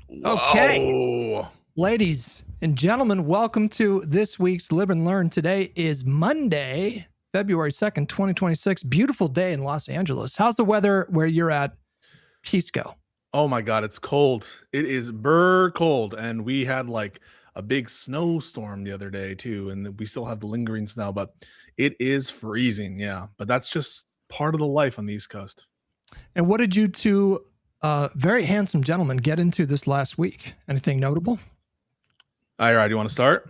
Okay, Whoa. ladies and gentlemen, welcome to this week's Live and Learn. Today is Monday, February 2nd, 2026. Beautiful day in Los Angeles. How's the weather where you're at, Pisco? Oh my God, it's cold. It is burr cold. And we had like a big snowstorm the other day too. And we still have the lingering snow, but it is freezing. Yeah. But that's just part of the life on the East Coast. And what did you two very handsome gentlemen get into this last week? Anything notable? All right, do you want to start?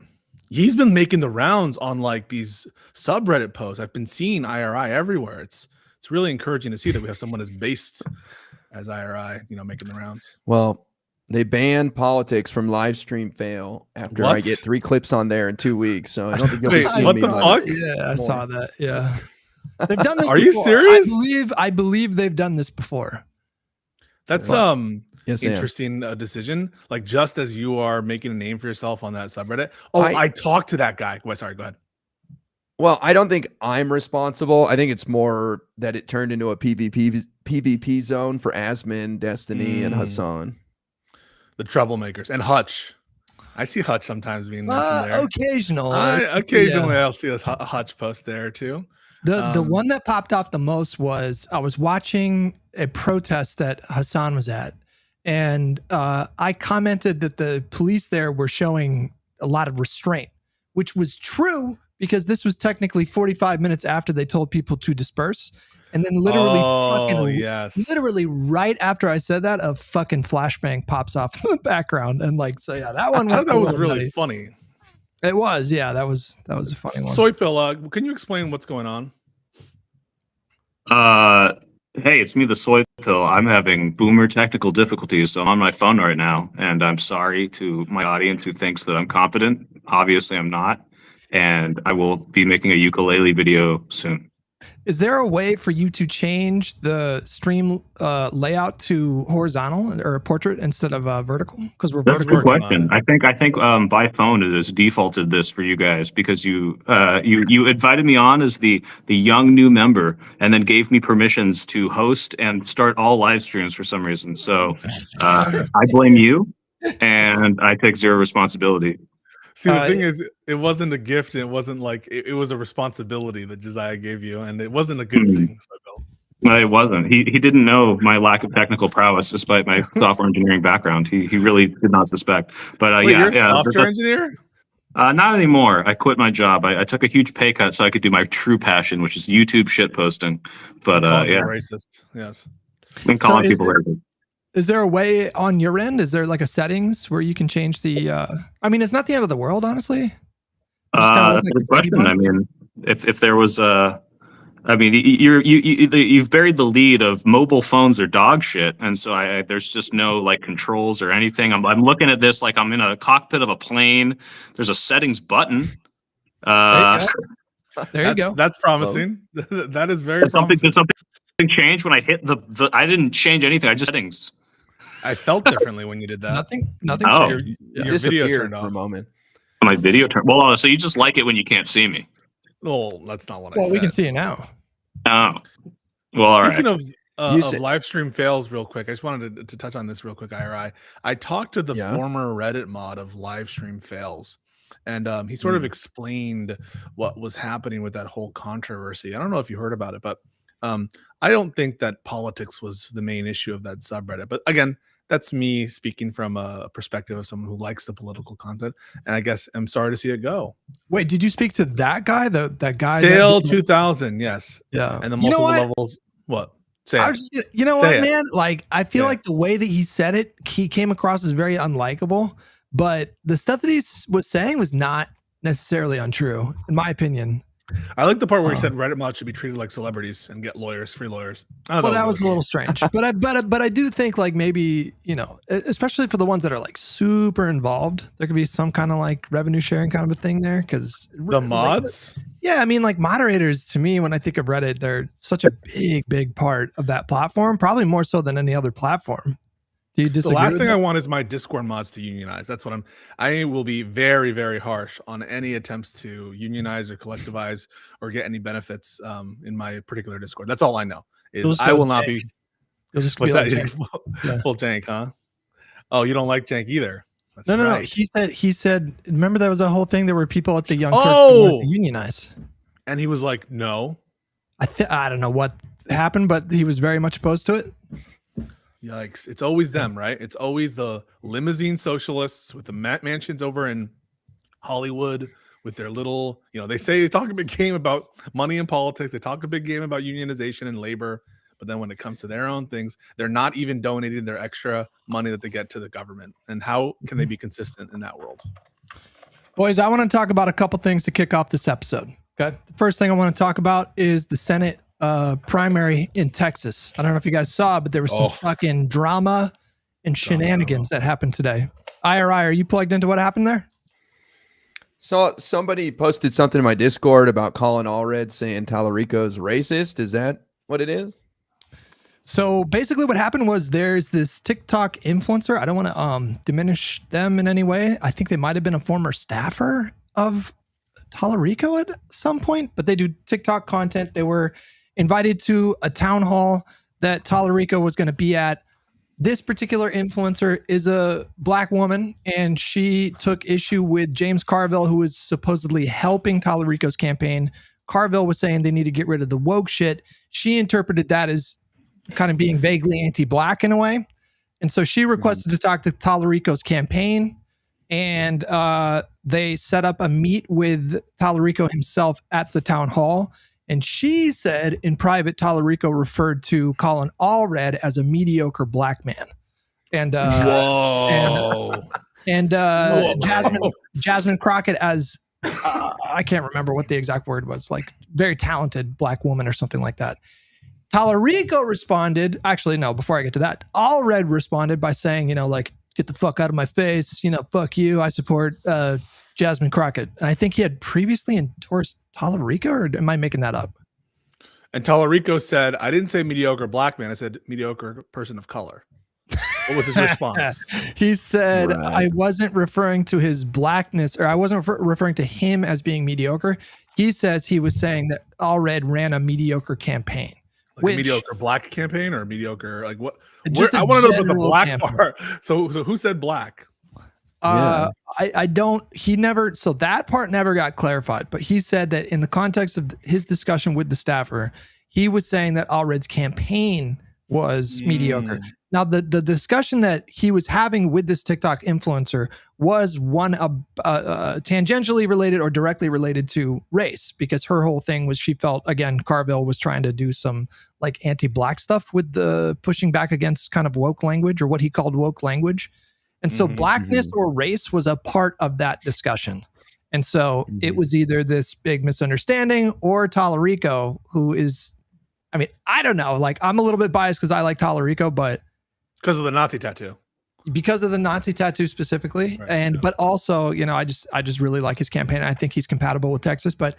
He's been making the rounds on like these subreddit posts. I've been seeing IRI everywhere. It's really encouraging to see that we have someone as based as IRI, making the rounds. Well, they banned politics from live stream fail after I get 3 clips on there in 2 weeks. So I don't think you'll be seeing what me the much. fuck? Yeah, I saw that. Yeah. They've done this Are before. you serious? I believe they've done this before. That's Yes, interesting decision. Like just as you are making a name for yourself on that subreddit. Oh, I talked to that guy. Wait, sorry, go ahead. Well, I don't think I'm responsible. I think it's more that it turned into a PvP zone for Asmin, Destiny, and Hassan. The troublemakers and Hutch. I see Hutch sometimes being mentioned there. Occasionally, I'll see a Hutch post there too. The one that popped off the most was I was watching a protest that Hassan was at, and I commented that the police there were showing a lot of restraint, which was true because this was technically 45 minutes after they told people to disperse. And then literally right after I said that, a fucking flashbang pops off in the background. And that one I thought that was really funny. It was, yeah, that was a funny one. Soypill, can you explain what's going on? Hey, it's me, the Soy Pill. I'm having boomer technical difficulties, so I'm on my phone right now, and I'm sorry to my audience who thinks that I'm competent. Obviously, I'm not, and I will be making a ukulele video soon. Is there a way for you to change the stream layout to horizontal or portrait instead of vertical? Because That's a good question. I think by phone it has defaulted this for you guys because you invited me on as the young new member and then gave me permissions to host and start all live streams for some reason. So I blame you, and I take zero responsibility. See, the thing is, it wasn't a gift, and it wasn't like it was a responsibility that Josiah gave you, and it wasn't a good thing. No, it wasn't. He didn't know my lack of technical prowess, despite my software engineering background. He really did not suspect. But you're a software engineer? Not anymore. I quit my job. I took a huge pay cut so I could do my true passion, which is YouTube shit posting. But yeah, racist. Yes, I've been calling people racist. Is there a way on your end? Is there like a settings where you can change the? I mean, it's not the end of the world, honestly. That's a good question. I mean, if there was I mean, you've buried the lead of mobile phones are dog shit, and so there's just no like controls or anything. I'm looking at this like I'm in a cockpit of a plane. There's a settings button. There you go. That's promising. That is very. Did something change when I hit the? I didn't change anything. I just settings. I felt differently when you did that. Nothing. Oh, your video turned off for a moment. My video turned. Well, so you just like it when you can't see me. Well, that's not what I said. Well, we can see it now. Oh, well, all right. Speaking of live stream fails, real quick, I just wanted to touch on this real quick. I talked to the former Reddit mod of live stream fails, and he sort of explained what was happening with that whole controversy. I don't know if you heard about it, but I don't think that politics was the main issue of that subreddit. But again, that's me speaking from a perspective of someone who likes the political content, and I guess I'm sorry to see it go. Wait, did you speak to that guy? That guy? Stale 2000, yes. Yeah. And the multiple levels. What? You know what, man? Like, I feel like the way that he said it, he came across as very unlikable. But the stuff that he was saying was not necessarily untrue, in my opinion. I like the part where he said Reddit mods should be treated like celebrities and get free lawyers. Well, that was a little strange, but I do think like maybe, especially for the ones that are like super involved, there could be some kind of like revenue sharing kind of a thing there. Because the mods, yeah, I mean, like moderators to me, when I think of Reddit, they're such a big part of that platform, probably more so than any other platform. Do you disagree? The last thing I want is my Discord mods to unionize. That's what I will be very, very harsh on any attempts to unionize or collectivize or get any benefits in my particular Discord. That's all I know. I will not be. You'll just be like full tank, huh? Oh, you don't like Cenk either. That's No. right. He said. Remember, there was a whole thing. There were people at the Young Turks Oh! who wanted to unionize, and he was like, "No." I don't know what happened, but he was very much opposed to it. Yikes! It's always them, right? It's always the limousine socialists with the mansions over in Hollywood with their little, they talk a big game about money and politics. They talk a big game about unionization and labor. But then when it comes to their own things, they're not even donating their extra money that they get to the government. And how can they be consistent in that world? Boys, I want to talk about a couple things to kick off this episode. Okay. The first thing I want to talk about is the Senate primary in Texas. I don't know if you guys saw, but there was some fucking drama and shenanigans that happened today. IRI, are you plugged into what happened there? So somebody posted something in my Discord about Colin Allred saying Tallarico is racist. Is that what it is? So basically what happened was there's this TikTok influencer. I don't want to diminish them in any way. I think they might have been a former staffer of Tallarico at some point, but they do TikTok content. They were invited to a town hall that Tallarico was going to be at. This particular influencer is a black woman, and she took issue with James Carville, who was supposedly helping Tallarico's campaign. Carville was saying they need to get rid of the woke shit. She interpreted that as kind of being vaguely anti-black in a way. And so she requested to talk to Tallarico's campaign, and they set up a meet with Tallarico himself at the town hall. And she said in private, Tallarico referred to Colin Allred as a mediocre black man. And Whoa. And Jasmine Crockett as I can't remember what the exact word was, like very talented black woman or something like that. Tallarico responded, actually, no, before I get to that, Allred responded by saying, get the fuck out of my face, fuck you. I support Jasmine Crockett. And I think he had previously endorsed Tallarico, or am I making that up? And Tallarico said, I didn't say mediocre black man. I said mediocre person of color. What was his response? He said, Right. I wasn't referring to his blackness, or I wasn't referring to him as being mediocre. He says he was saying that Allred ran a mediocre campaign. Like a mediocre black campaign or a mediocre, like what? Just I want to know about the general black campaign. part. So who said black? I don't, so that part never got clarified, but he said that in the context of his discussion with the staffer, he was saying that Allred's campaign was mediocre. Now, the discussion that he was having with this TikTok influencer was one tangentially related or directly related to race, because her whole thing was she felt, again, Carville was trying to do some like anti-black stuff with the pushing back against kind of woke language, or what he called woke language. And so blackness or race was a part of that discussion. And so it was either this big misunderstanding or Tallarico, who is, I don't know, like I'm a little bit biased because I like Tallarico, but Because of the Nazi tattoo. Because of the Nazi tattoo specifically. Right, but also, I just really like his campaign. I think he's compatible with Texas. But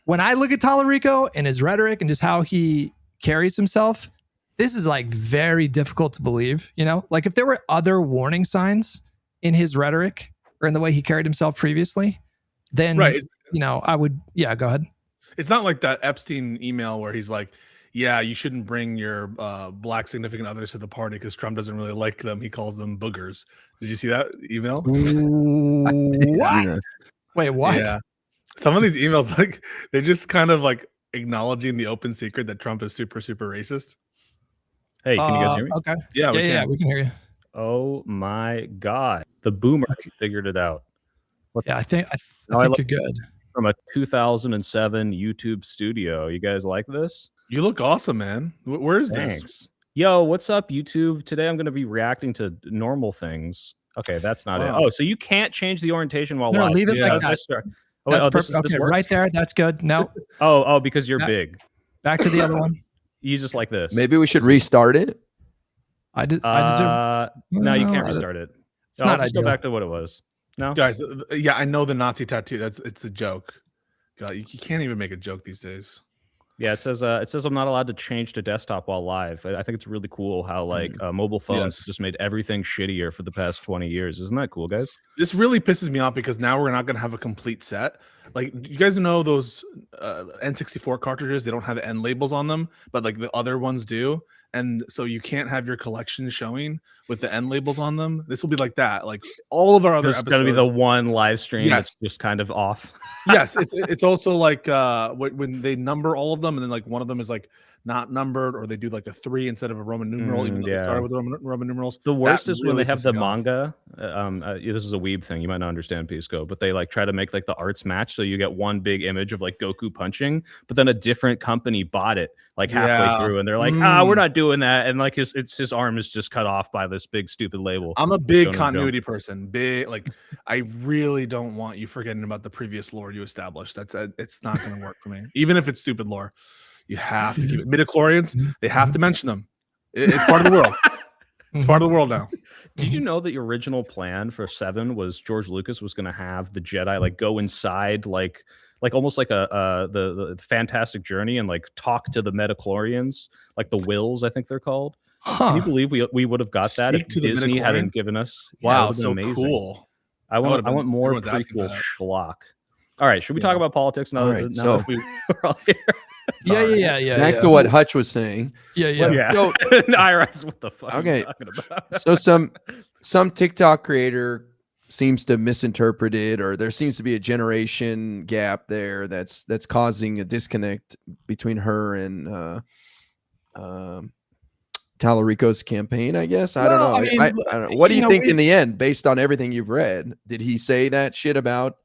when I look at Tallarico and his rhetoric and just how he carries himself, this is like very difficult to believe, like if there were other warning signs in his rhetoric or in the way he carried himself previously, then, I would, go ahead. It's not like that Epstein email where he's like, yeah, you shouldn't bring your black significant others to the party because Trump doesn't really like them. He calls them boogers. Did you see that email? What? Wait, what? Yeah. Some of these emails, like, they're just kind of like acknowledging the open secret that Trump is super, super racist. Hey, can you guys hear me? Okay. Yeah, we can hear you. Oh my God. The boomer figured it out. Yeah, I think I you're good. From a 2007 YouTube studio. You guys like this? You look awesome, man. Where is Thanks. this? Yo, what's up, YouTube? Today I'm going to be reacting to normal things. Okay, that's not it. Oh, so you can't change the orientation while No, live. leave it like that. That's Perfect. Okay, right there. That's good. No. Oh, because you're big. Back to the other one. You just like this. Maybe we should restart it. No, you can't restart it. I'll just go back to what it was. No, guys. Yeah, I know the Nazi tattoo. It's the joke. God, you can't even make a joke these days. Yeah, it says I'm not allowed to change to desktop while live. I think it's really cool how mobile phones just made everything shittier for the past 20 years. Isn't that cool, guys? This really pisses me off because now we're not going to have a complete set. Like, you guys know those N64 cartridges? They don't have end labels on them, but like the other ones do. and so you can't have your collection showing with the end labels on them. This will be like that. Like all of our other There's episodes. going to be the one live stream Yes. that's just kind of off. Yes, it's also like when they number all of them, and then like one of them is like not numbered, or they do like a 3 instead of a Roman numeral, even though they started with Roman numerals. The worst is when really they have the pisses me off. manga. This is a weeb thing. You might not understand, Pisco, but they like try to make like the arts match. So you get one big image of like Goku punching, but then a different company bought it like halfway through, and they're like, we're not doing that. And like his arm is just cut off by this big stupid label. I'm a big continuity person. Big, like I really don't want you forgetting about the previous lore you established. It's not going to work for me. Even if it's stupid lore, you have to keep it. Midichlorians, they have to mention them. It's part of the world. It's part of the world now. Did you know the original plan for 7 was George Lucas was going to have the Jedi like go inside like almost like the Fantastic Journey and like talk to the midichlorians, like the Wills, I think they're called. Can you believe we would have got that if Disney hadn't given us? Wow, so amazing. Cool. I want more prequel schlock. All right, should we talk about politics now? All right, so we're all here. Yeah. Back to what Hutch was saying. Yeah. So, Iris, what the fuck are you talking about? So some TikTok creator seems to misinterpret it, or there seems to be a generation gap there that's causing a disconnect between her and Tallarico's campaign, I guess. I don't know. I don't know. What do you think in the end, based on everything you've read? Did he say that shit about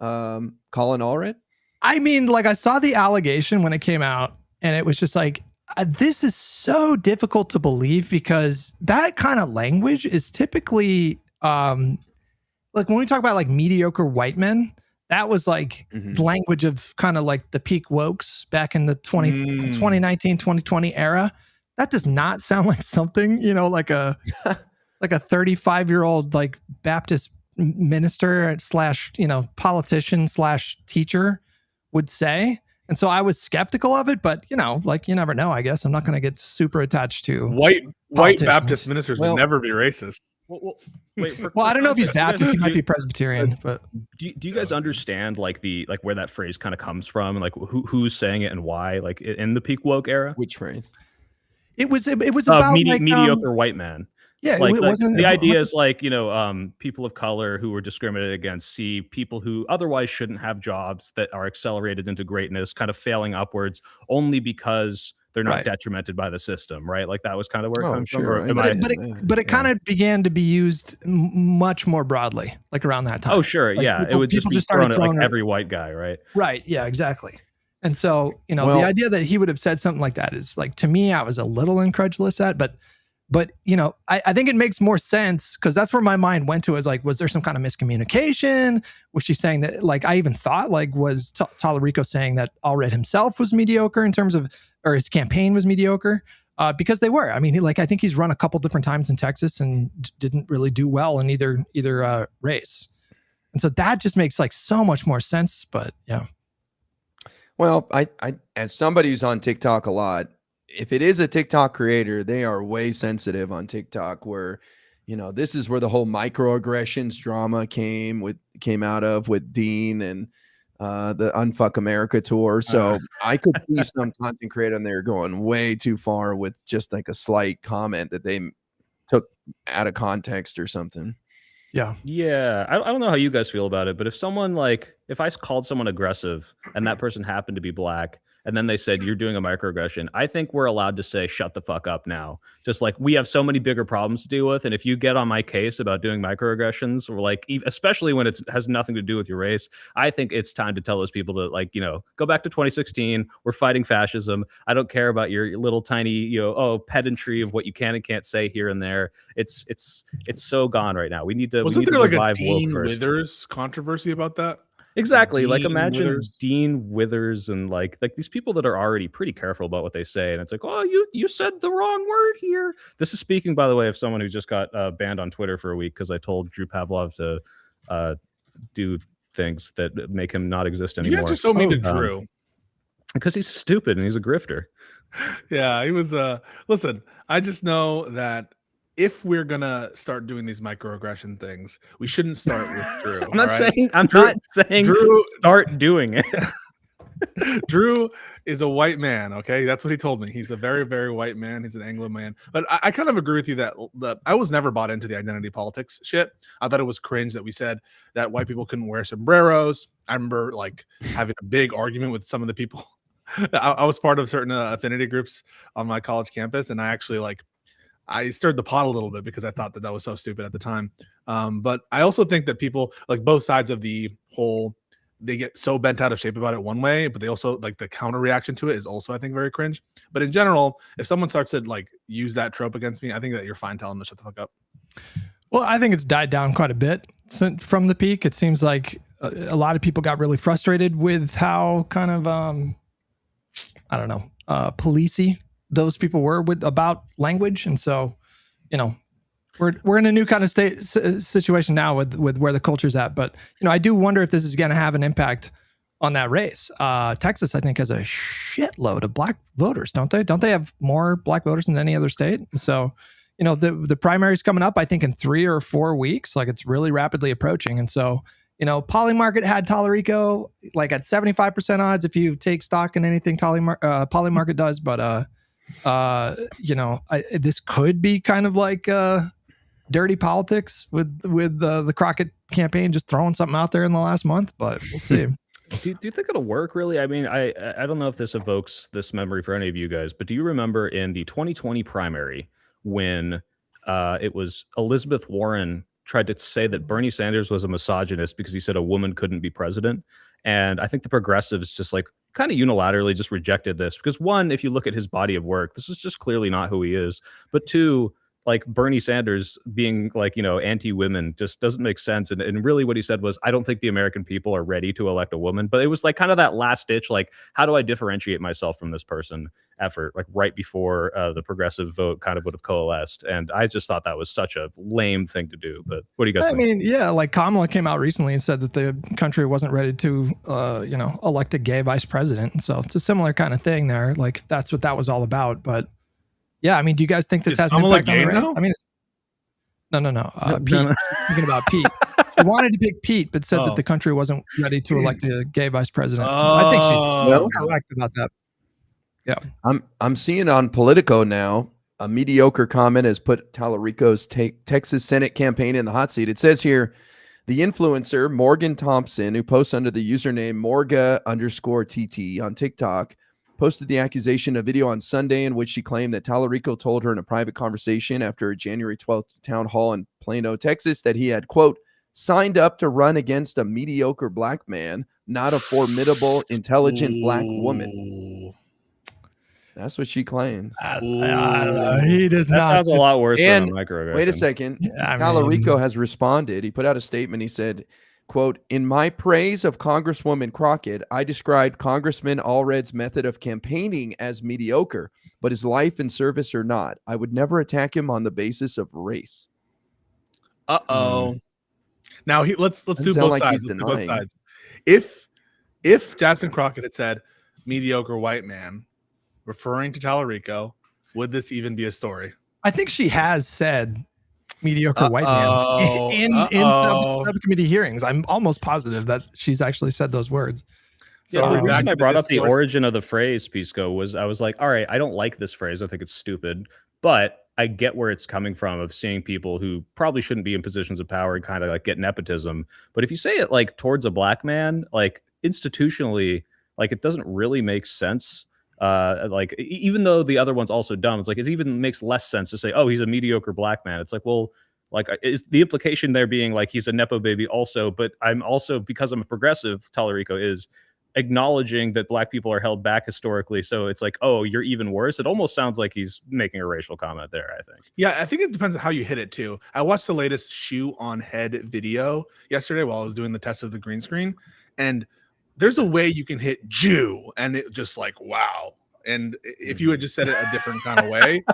Colin Allred? I mean, like I saw the allegation when it came out, and it was just like, this is so difficult to believe because that kind of language is typically like when we talk about like mediocre white men, that was like the language of kind of like the peak wokes back in the 2019, 2020 era. That does not sound like something, like a 35-year-old like Baptist minister / politician / teacher would say. And so I was skeptical of it, but like you never know, I guess. I'm not going to get super attached to white Baptist ministers would never be racist. Well, I don't know if he's Baptist. He might be Presbyterian. But do you guys understand like where that phrase kind of comes from, and like who's saying it and why? Like in the peak woke era, which phrase? It was about mediocre white man. Yeah, like, it wasn't. The idea is like people of color who were discriminated against see people who otherwise shouldn't have jobs that are accelerated into greatness, kind of failing upwards only because they're not detrimented by the system, right? Like that was kind of where it comes from. But it kind of began to be used much more broadly, like around that time. Oh, sure, like yeah. It would just be thrown at like every white guy, right? Right. Yeah. Exactly. And so the idea that he would have said something like that is like, to me, I was a little incredulous at, but I think it makes more sense because that's where my mind went to, is like, was there some kind of miscommunication? Was she saying that, like, I even thought like, was Tallarico saying that Allred himself was mediocre in terms of, or his campaign was mediocre? Because they were. I mean, I think he's run a couple different times in Texas and didn't really do well in either race. And so that just makes like so much more sense. But yeah. Well, I as somebody who's on TikTok a lot, if it is a TikTok creator, they are way sensitive on TikTok, where, this is where the whole microaggressions drama came out of with Dean and the Unfuck America tour. So I could see some content creator on there going way too far with just like a slight comment that they took out of context or something. Yeah. I don't know how you guys feel about it, but if I called someone aggressive and that person happened to be black, and then they said, you're doing a microaggression, I think we're allowed to say, shut the fuck up now. Just like, we have so many bigger problems to deal with. And if you get on my case about doing microaggressions, or like, especially when it has nothing to do with your race, I think it's time to tell those people to go back to 2016. We're fighting fascism. I don't care about your little tiny, pedantry of what you can and can't say here and there. It's so gone right now. We need to. Wasn't there like a Dean Withers controversy about that? Exactly. Like imagine Dean Withers and like these people that are already pretty careful about what they say, and it's like, oh, you said the wrong word here. This is speaking, by the way, of someone who just got banned on Twitter for a week because I told Drew Pavlov to do things that make him not exist anymore. You guys are so mean to Drew because he's stupid and he's a grifter. Yeah, he was. Listen, I just know that if we're gonna start doing these microaggression things, we shouldn't start with Drew. I'm not saying Drew, start doing it. Drew is a white man. Okay, that's what he told me. He's a very, very white man. He's an Anglo man. But I kind of agree with you that I was never bought into the identity politics shit. I thought it was cringe that we said that white people couldn't wear sombreros. I remember like having a big argument with some of the people. I was part of certain affinity groups on my college campus, and I actually I stirred the pot a little bit because I thought that was so stupid at the time. But I also think that people, like both sides of the whole, they get so bent out of shape about it one way, but they also like the counter reaction to it is also, I think, very cringe. But in general, if someone starts to like use that trope against me, I think that you're fine telling them to shut the fuck up. Well, I think it's died down quite a bit from the peak. It seems like a lot of people got really frustrated with how kind of, I don't know, policey those people were about language. And so, you know, we're in a new kind of situation now with where the culture's at. But, you know, I do wonder if this is going to have an impact on that race. Texas, I think, has a shitload of black voters, don't they? Don't they have more black voters than any other state? So, you know, the primary's coming up, I think, in 3 or 4 weeks. Like, it's really rapidly approaching. And so, you know, Polymarket had Tallarico like at 75% odds if you take stock in anything Polymarket does. But, you know, this could be kind of like dirty politics with the Crockett campaign just throwing something out there in the last month, but we'll see. Do you think it'll work, really? I mean, I don't know if this evokes this memory for any of you guys, but do you remember in the 2020 primary when it was Elizabeth Warren tried to say that Bernie Sanders was a misogynist because he said a woman couldn't be president? And I think the progressives just like kind of unilaterally just rejected this because, one, if you look at his body of work, this is just clearly not who he is. But two, like Bernie Sanders being like, you know, anti-women just doesn't make sense. And really what he said was, I don't think the American people are ready to elect a woman. But it was like kind of that last ditch, like, how do I differentiate myself from this person effort, like right before the progressive vote kind of would have coalesced. And I just thought that was such a lame thing to do. But what do you guys think? I mean, yeah, like Kamala came out recently and said that the country wasn't ready to, you know, elect a gay vice president. So it's a similar kind of thing there. Like, that's what that was all about. But yeah, I mean, do you guys think this has an impact on the race? Now? I mean, no. Pete. No. Thinking about Pete. She wanted to pick Pete, but said that the country wasn't ready to elect a gay vice president. I think she's correct about that. Yeah, I'm seeing on Politico now a mediocre comment has put Tallarico's Texas Senate campaign in the hot seat. It says here, the influencer Morgan Thompson, who posts under the username Morga_TT on TikTok, posted the accusation of video on Sunday in which she claimed that Tallarico told her in a private conversation after a January 12th town hall in Plano, Texas, that he had, quote, signed up to run against a mediocre black man, not a formidable, intelligent black woman. That's what she claims. I don't know. He does that not. Sounds a lot worse than a microaggression. Wait a second. Yeah, Tallarico has responded. He put out a statement. He said, quote, in my praise of Congresswoman Crockett, I described Congressman Allred's method of campaigning as mediocre, but his life and service are not. I would never attack him on the basis of race. Now let's do both sides. Let's do both sides. If Jasmine Crockett had said mediocre white man, referring to Tallarico, would this even be a story? I think she has said mediocre white man in subcommittee hearings. I'm almost positive that she's actually said those words. So the reason I brought up the origin of the phrase, Pisco, was I was like, all right, I don't like this phrase. I think it's stupid, but I get where it's coming from of seeing people who probably shouldn't be in positions of power and kind of like get nepotism. But if you say it like towards a black man, like institutionally, like it doesn't really make sense. Like even though the other one's also dumb, it's like it even makes less sense to say, oh, he's a mediocre black man. It's like, well, like is the implication there being like he's a nepo baby also, but I'm also, because I'm a progressive, Tallarico is acknowledging that black people are held back historically. So it's like, oh, you're even worse. It almost sounds like he's making a racial comment there, I think. Yeah, I think it depends on how you hit it too. I watched the latest shoe on head video yesterday while I was doing the test of the green screen, and there's a way you can hit Jew and it just like, wow. And if you had just said it a different kind of way,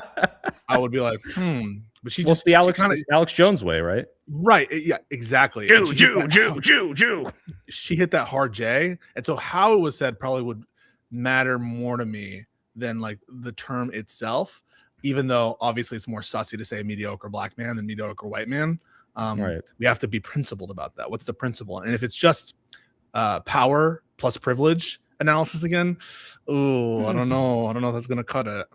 I would be like, But she just the Alex Jones way, right? Right. Yeah, exactly. Jew. She hit that hard J. And so how it was said probably would matter more to me than like the term itself, even though obviously it's more sussy to say mediocre black man than mediocre white man. Right. We have to be principled about that. What's the principle? And if it's just power plus privilege analysis again. Oh, I don't know. I don't know if that's going to cut it.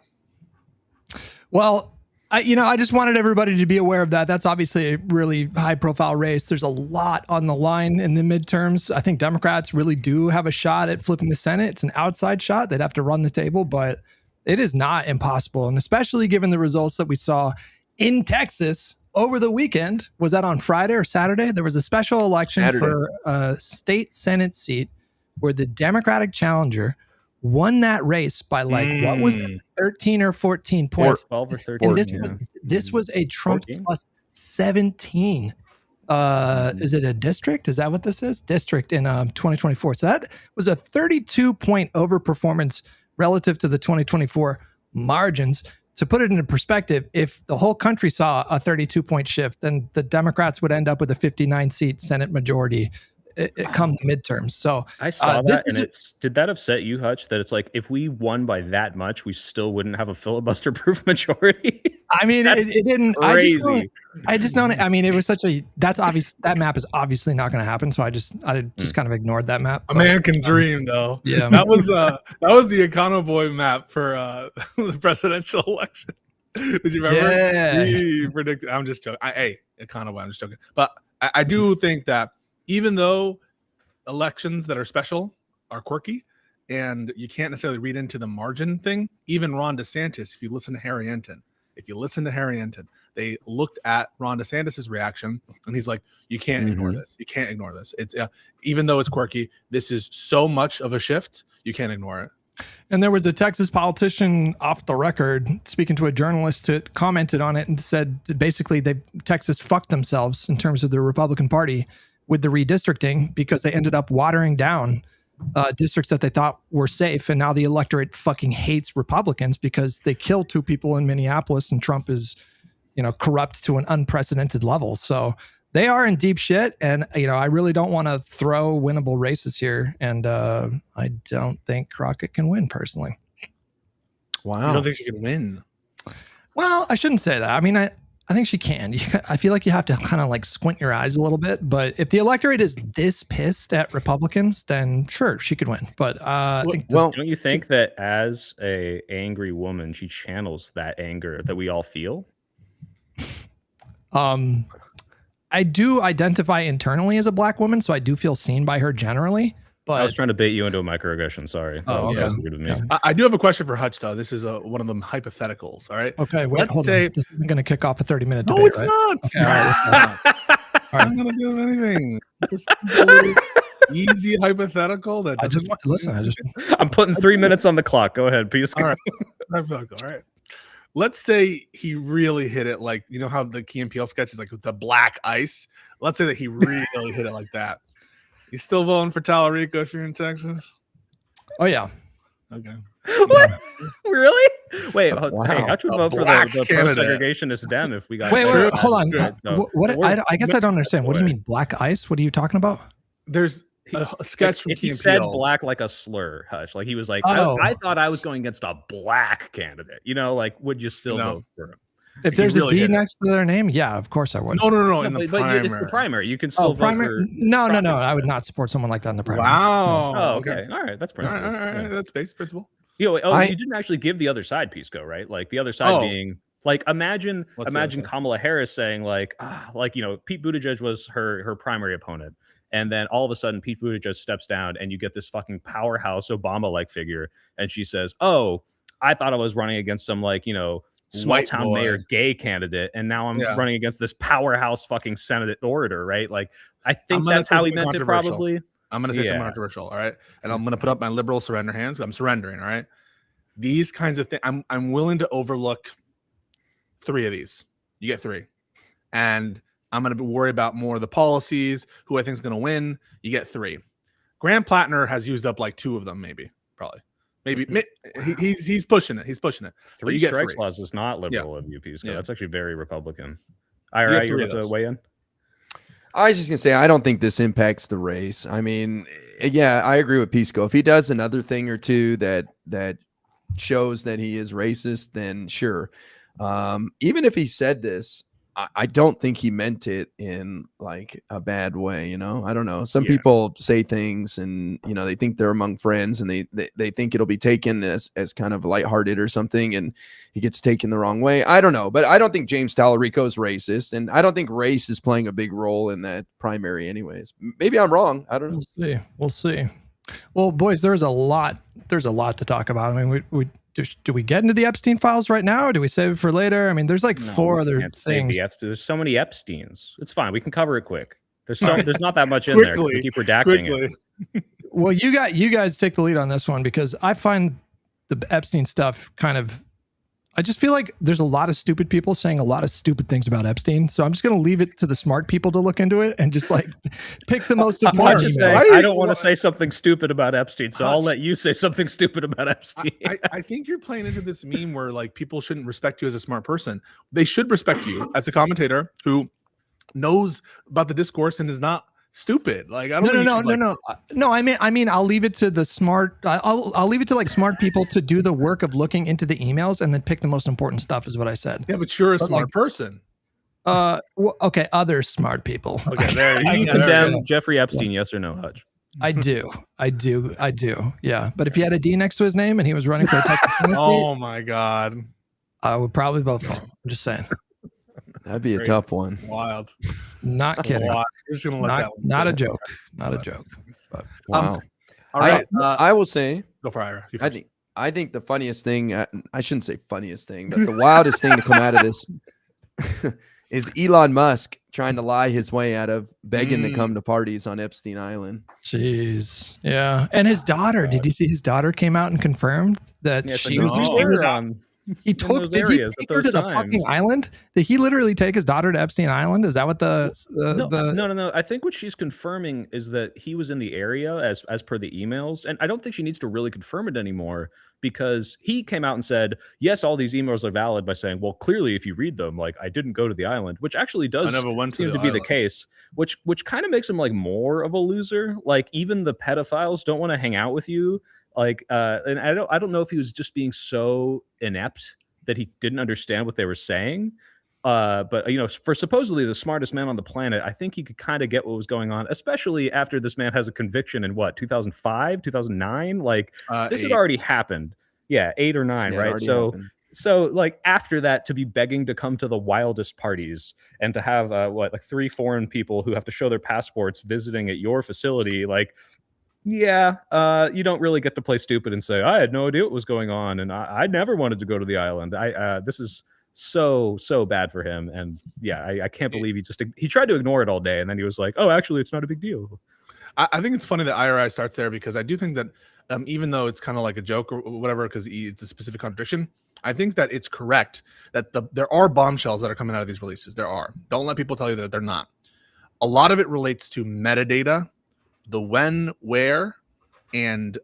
Well, I just wanted everybody to be aware of that. That's obviously a really high profile race. There's a lot on the line in the midterms. I think Democrats really do have a shot at flipping the Senate. It's an outside shot. They'd have to run the table, but it is not impossible. And especially given the results that we saw in Texas over the weekend. Was that on Friday or Saturday? There was a special election for a state Senate seat where the Democratic challenger won that race by what was it, 13 or 14 points. 12 or 13. And this was a Trump 14? plus 17. Is it a district? Is that what this is? District in 2024. So that was a 32-point overperformance relative to the 2024 margins. To put it into perspective, if the whole country saw a 32-point shift, then the Democrats would end up with a 59-seat Senate majority come the midterms. So I saw that, and did that upset you, Hutch? That it's like if we won by that much, we still wouldn't have a filibuster-proof majority. I mean, it didn't. Crazy. I just don't. I mean, it was such a. That's obvious. That map is obviously not going to happen. So I just kind of ignored that map. A man can dream, though. Yeah, that was the Econo Boy map for the presidential election. Did you remember? Yeah. He predicted. I'm just joking. Econo Boy. I'm just joking. But I do think that even though elections that are special are quirky, and you can't necessarily read into the margin thing, even Ron DeSantis, if you listen to Harry Enton, they looked at Ron DeSantis's reaction, and he's like, you can't ignore this. You can't ignore this. It's even though it's quirky, this is so much of a shift, you can't ignore it. And there was a Texas politician off the record speaking to a journalist who commented on it and said basically Texas fucked themselves in terms of the Republican Party with the redistricting because they ended up watering down districts that they thought were safe. And now the electorate fucking hates Republicans because they killed 2 people in Minneapolis and Trump is, corrupt to an unprecedented level. So they are in deep shit. And, I really don't want to throw winnable races here. And I don't think Crockett can win personally. Wow. You don't think she can win? Well, I shouldn't say that. I mean, I think she can. I feel like you have to kind of like squint your eyes a little bit. But if the electorate is this pissed at Republicans, then sure, she could win. But don't you think that as a angry woman, she channels that anger that we all feel? I do identify internally as a black woman, so I do feel seen by her generally. But I was trying to bait you into a microaggression. Sorry. Oh, that was weird of me. I do have a question for Hutch, though. This is one of them hypotheticals. All right. Okay. Wait, Let's say this isn't going to kick off a 30-minute debate. No, it's right? not. Okay, all right, All right. I'm not going to do anything. Just a easy hypothetical. That I'm putting 3 minutes on the clock. Go ahead, please. All right. Hypothetical. All right. Let's say he really hit it like, how the Key and Peele sketch is like with the black ice. Let's say that he really hit it like that. You still voting for Tallarico if you're in Texas? Oh, yeah. Okay. What? Really? Wait, wow. Hey, how'd you vote for the pro-segregationist Dem if we got... Wait, hold on. I guess I don't understand. What do you mean black ice? What are you talking about? There's a sketch from Key and said Peele. black like a slur, Hush. Like he was like, I thought I was going against a black candidate. Like, would you still vote for him? If there's a D next to their name, yeah, of course I would. No. In the primary. It's the primary. You can still vote for... No. I would not support someone like that in the primary. Wow. Oh, okay. All right. That's principle. All right. That's base principle. You didn't actually give the other side, Pisco, right? Like the other side being... Like imagine Kamala Harris saying Pete Buttigieg was her primary opponent. And then all of a sudden Pete Buttigieg steps down and you get this fucking powerhouse Obama-like figure. And she says, oh, I thought I was running against some small town mayor gay candidate, and now I'm running against this powerhouse fucking Senate orator, right? Like, I think that's how he meant it, probably. I'm going to say something controversial, all right? And I'm going to put up my liberal surrender hands. I'm surrendering, all right? These kinds of things, I'm willing to overlook 3 of these. You get 3. And I'm going to worry about more of the policies, who I think is going to win. You get 3. Graham Plattner has used up like 2 of them, probably. Maybe he's pushing it. 3 strikes laws is not liberal of you, Pisco. That's actually very Republican. IRA, you're about to weigh in? I was just going to say, I don't think this impacts the race. I mean, yeah, I agree with Pisco. If he does another thing or two that shows that he is racist, then sure. Even if he said this, I don't think he meant it in like a bad way, you know. I don't know. Some people say things and they think they're among friends and they think it'll be taken as kind of lighthearted or something, and he gets taken the wrong way. I don't know, but I don't think James Tallarico is racist, and I don't think race is playing a big role in that primary anyways. Maybe I'm wrong. I don't know. We'll see. Well, boys, there's a lot to talk about. I mean, do we get into the Epstein files right now, or do we save it for later? I mean, there's like four other things. There's so many Epsteins. It's fine. We can cover it quick. There's not that much in there. We keep redacting it. Well, you guys take the lead on this one, because I find the Epstein stuff I just feel like there's a lot of stupid people saying a lot of stupid things about Epstein. So I'm just going to leave it to the smart people to look into it and just like pick the most important. I don't want to say something stupid about Epstein, so I'll let you say something stupid about Epstein. I think you're playing into this meme where like people shouldn't respect you as a smart person. They should respect you as a commentator who knows about the discourse and is not stupid. Like, I don't no. I mean, I'll leave it to the smart. I'll leave it to like smart people to do the work of looking into the emails and then pick the most important stuff, is what I said. Yeah, but you're a smart person. Okay, other smart people. Okay, there you go. Condemn Jeffrey Epstein, yes or no, Hutch? I do. Yeah, but if he had a D next to his name and he was running for a Texas Senate oh my God, I would probably vote for him. I'm just saying. That'd be a tough one. Wild. Not kidding. You're just gonna let that one not a joke. Not a joke. Wow. All right. I will say. Go for Ira. I think the funniest thing. I shouldn't say funniest thing, but the wildest thing to come out of this is Elon Musk trying to lie his way out of begging to come to parties on Epstein Island. Jeez. Yeah. And his daughter. Did you see his daughter came out and confirmed that she was on? Did he take her to the fucking island? Did he literally take his daughter to Epstein Island? Is that what No. I think what she's confirming is that he was in the area as per the emails. And I don't think she needs to really confirm it anymore, because he came out and said, yes, all these emails are valid, by saying, well, clearly, if you read them, like, I didn't go to the island, which actually does seem to be the case, which kind of makes him like more of a loser. Like, even the pedophiles don't want to hang out with you. Like, and I don't know if he was just being so inept that he didn't understand what they were saying. But for supposedly the smartest man on the planet, I think he could kind of get what was going on, especially after this man has a conviction in 2005, 2009. Like, this had already happened. Yeah, 8 or 9, right? So like after that, to be begging to come to the wildest parties and to have 3 foreign people who have to show their passports visiting at your facility, like. Yeah, you don't really get to play stupid and say, I had no idea what was going on, and I never wanted to go to the island. This is so bad for him, and yeah, I can't believe he tried to ignore it all day, and then he was like, oh, actually, it's not a big deal. I think it's funny that IRI starts there, because I do think that even though it's kind of like a joke or whatever, because it's a specific contradiction, I think that it's correct that there are bombshells that are coming out of these releases. There are. Don't let people tell you that they're not. A lot of it relates to metadata, the when, where, and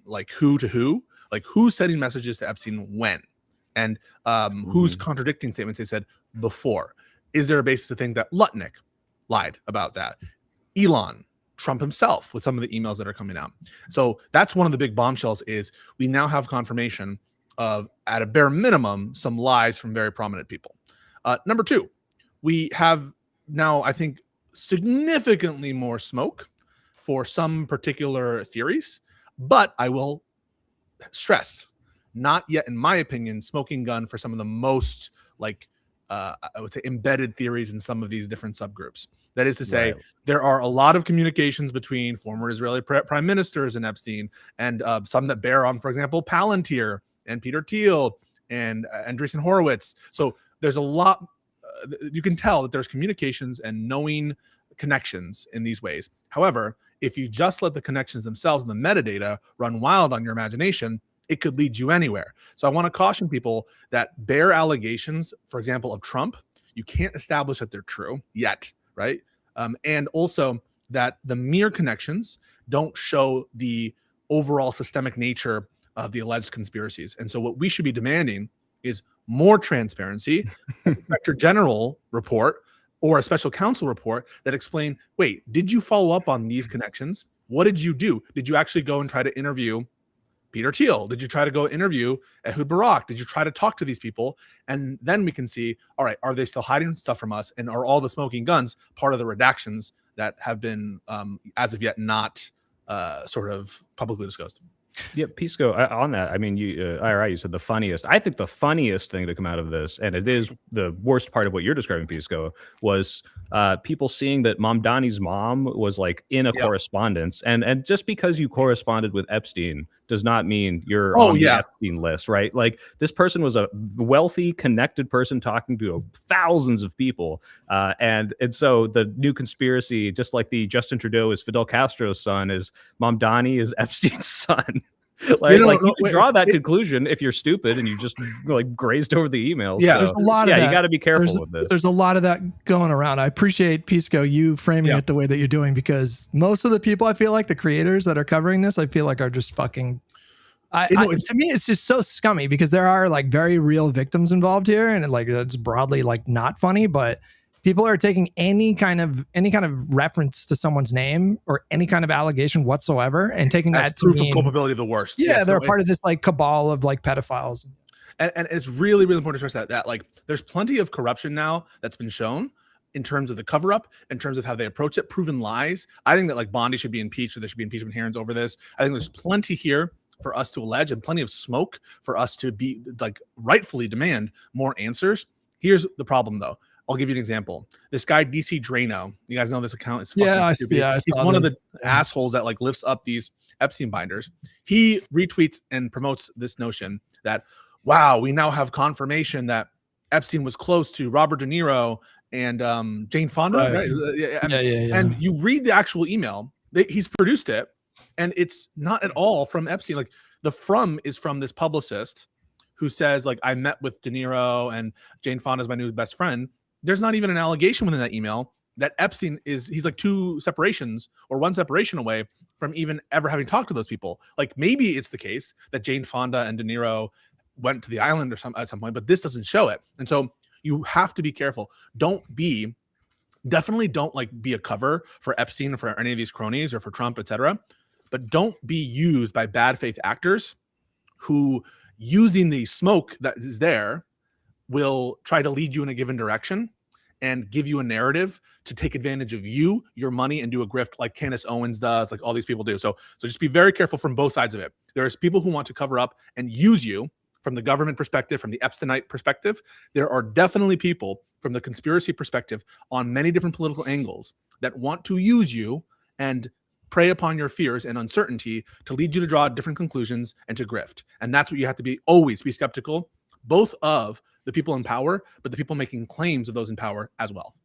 like who to who, like who's sending messages to Epstein when, and who's contradicting statements they said before. Is there a basis to think that Lutnick lied about that? Elon, Trump himself, with some of the emails that are coming out. So that's one of the big bombshells, is we now have confirmation of, at a bare minimum, some lies from very prominent people. Number 2, we have now, I think, significantly more smoke for some particular theories, but I will stress, not yet, in my opinion, smoking gun for some of the most, like, I would say, embedded theories in some of these different subgroups. That is to say, there are a lot of communications between former Israeli prime ministers and Epstein, and some that bear on, for example, Palantir and Peter Thiel and Andreessen Horowitz. So there's a lot, you can tell that there's communications and knowing connections in these ways. However, if you just let the connections themselves and the metadata run wild on your imagination, it could lead you anywhere. So I want to caution people that bare allegations, for example, of Trump, you can't establish that they're true yet, right? And also that the mere connections don't show the overall systemic nature of the alleged conspiracies. And so what we should be demanding is more transparency, Inspector General report, or a special counsel report that explain, wait, did you follow up on these connections? What did you do? Did you actually go and try to interview Peter Thiel? Did you try to go interview Ehud Barak? Did you try to talk to these people? And then we can see, all right, are they still hiding stuff from us? And are all the smoking guns part of the redactions that have been, as of yet, not sort of publicly disclosed? Yeah, Pisco, on that, I mean, IRI, you said the funniest. I think the funniest thing to come out of this, and it is the worst part of what you're describing, Pisco, was people seeing that Mamdani's mom was like in a correspondence. And just because you corresponded with Epstein does not mean you're on the Epstein list, right? Like, this person was a wealthy, connected person talking to thousands of people. And so the new conspiracy, just like the Justin Trudeau is Fidel Castro's son, is Mamdani is Epstein's son. You can draw that conclusion if you're stupid and you just like grazed over the emails. Yeah, so, there's a lot of that. You got to be careful with this. There's a lot of that going around. I appreciate, Pisco, you framing it the way that you're doing, because most of the people, I feel like the creators that are covering this, I feel like are just fucking. To me, it's just so scummy, because there are like very real victims involved here, and like it's broadly like not funny, but people are taking any kind of reference to someone's name or any kind of allegation whatsoever and taking as that proof to mean, of culpability of the worst. Yeah, they're part of this like cabal of like pedophiles. And it's really, really important to stress that like there's plenty of corruption now that's been shown in terms of the cover up, in terms of how they approach it, proven lies. I think that like Bondi should be impeached, or there should be impeachment hearings over this. I think there's plenty here for us to allege, and plenty of smoke for us to be like rightfully demand more answers. Here's the problem though. I'll give you an example. This guy, DC Drano, you guys know this account is fucking stupid. He's one of the assholes that like lifts up these Epstein binders. He retweets and promotes this notion that, wow, we now have confirmation that Epstein was close to Robert De Niro and Jane Fonda. Right? And you read the actual email. He's produced it, and it's not at all from Epstein. Like the from is from this publicist who says, like, I met with De Niro and Jane Fonda is my new best friend. There's not even an allegation within that email that Epstein he's like one separation away from even ever having talked to those people. Like maybe it's the case that Jane Fonda and De Niro went to the island or at some point, but this doesn't show it. And so you have to be careful. Definitely don't like be a cover for Epstein or for any of these cronies or for Trump, etc. But don't be used by bad faith actors who, using the smoke that is there, will try to lead you in a given direction and give you a narrative to take advantage of you, your money, and do a grift like Candace Owens does, like all these people do. So just be very careful from both sides of it. There's people who want to cover up and use you from the government perspective, from the Epsteinite perspective. There are definitely people from the conspiracy perspective on many different political angles that want to use you and prey upon your fears and uncertainty to lead you to draw different conclusions and to grift. And that's what you have to always be skeptical, both of the people in power, but the people making claims of those in power as well.